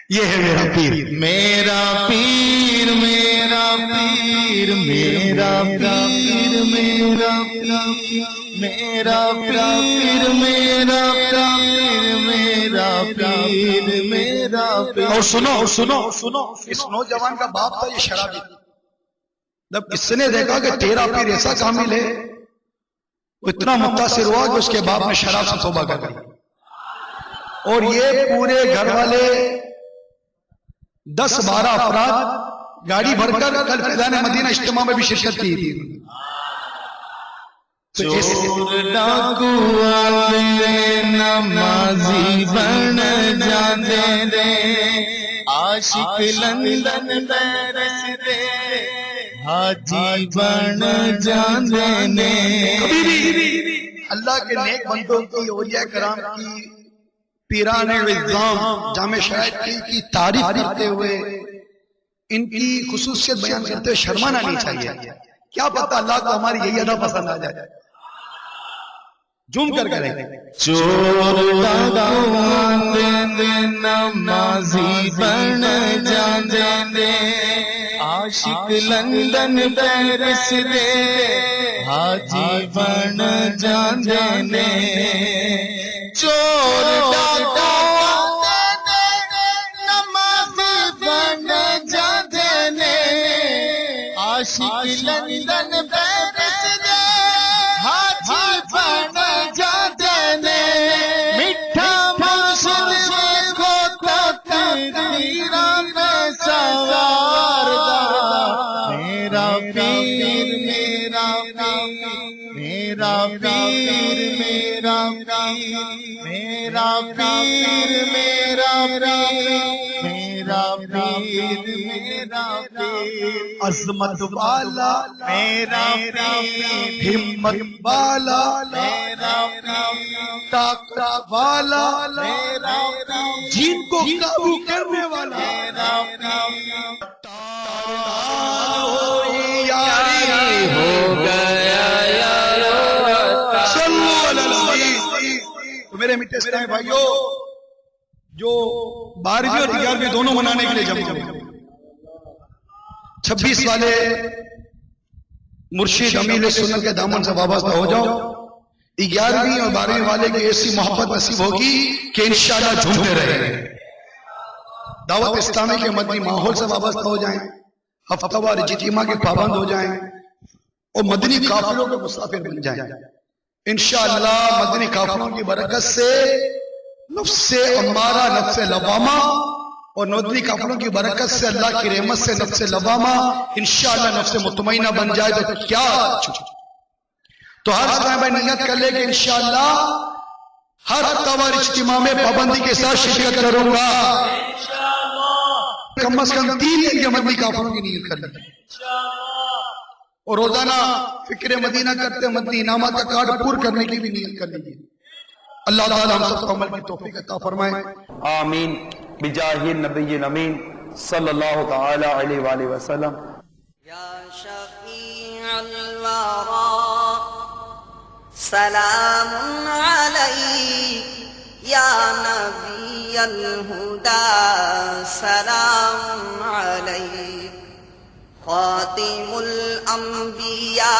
یہ ہے میرا پیر. میرا پیر میرا پیر میرا پیر میرا میرا پیر میرا پیر میرا پیر میرا پیر. اور سنو اس نوجوان کا باپ تھا یہ شرابی. جب اس نے دیکھا کہ تیرا پیر ایسا کامل ہے وہ اتنا متاثر ہوا کہ اس کے باپ نے شراب سے توبہ کر دی. اور یہ پورے گھر والے 10-12 افراد گاڑی بھر کر کل فیضان مدینہ اجتماع میں بھی شرکت کی تھی. چور ڈاکو والے نمازی بن جاندے دے عاشق لندن پیرس دے حاجی بن جاندے نے. کبھی بھی اللہ کے نیک بندوں کی اولیاء کرام کی پیران عظام جامع شرائط کی تعریف کرتے ہوئے ان کی خصوصیت بیان کرتے ہوئے شرمانا نہیں چاہیے. کیا پتہ اللہ کو ہماری یہی ادا پسند آ جائے. جھوم کر کریں. چور ڈاکو نمازی بن جاندے نے عاشق لندن پیرس دے حاجی بن جاندے نے. چور ڈاکو نمازی بن جاندے نے عاشق لندن پیرس دے حاجی بن جاندے نے. میٹھا مرشد کو تقدیراں میں سوار دا میرا پیر میرا میرا پیر میرا میرا پیر میرا میرا پیر میرا پیر. عظمت والا میرا پیر ہمت والا میرا طاقت والا میرا جن کو قابو کرنے والا یاری ہو گیا صلو علی النبی. تو میرے میٹھے اسلامی بھائیوں جو 12ویں اور 11ویں دونوں منانے کے لیے جمع ہوئے 26 والے مرشد امیر سنت کے دامن سے وابستہ ہو جاؤ. 11ویں اور 12ویں والے کی ایسی محبت نصیب ہوگی کہ انشاءاللہ جھومتے رہیں. دعوت اسلامی کے مدنی ماحول سے وابستہ ہو جائیں, ہفتہ وار اجتماع کے پابند ہو جائیں اور مدنی قافلوں کے مسافر بن جائیں. انشاءاللہ مدنی قافلوں کی برکت سے نفس امارہ نفس لوامہ اور مدنی قافلوں کی برکت سے اللہ کی رحمت سے نفس لوامہ انشاءاللہ نفس مطمئنہ بن جائے تو کیا. تو ہر صاحب نیت کر لے کہ انشاءاللہ ہر ہفتہ وار اجتماع میں پابندی کے ساتھ شرکت کروں گا. کم از کم 3 دن کے مدنی قافلوں کی نیت کر لیں اور روزانہ فکر مدینہ کرتے مدنی انعامات کا کارڈ پور کرنے کی بھی نیت کر لیجیے. اللہ تعالی ہم سب کو عمل کی توفیق عطا فرمائے. آمین بجاہ النبی الامین صلی اللہ تعالی علیہ وآلہ وسلم. یا شفیع الورا سلام علیک یا نبی الہدا سلام علیک خاتم الانبیاء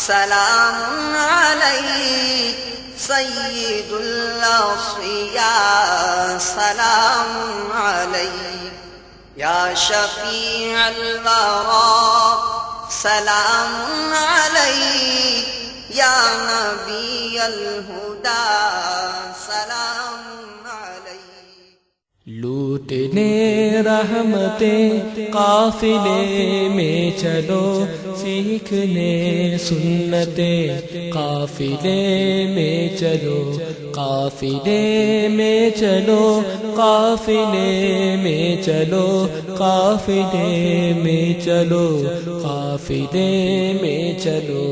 سلام علیک سید الاصفیاء سلام علیک یا شفیع الورا سلام علیک یا نبی الہدا سلام علیک. لوٹنے رحمتیں قافلے میں چلو سیکھنے سنتیں قافلے میں چلو قافلے میں چلو قافلے میں چلو قافلے میں چلو قافلے میں چلو.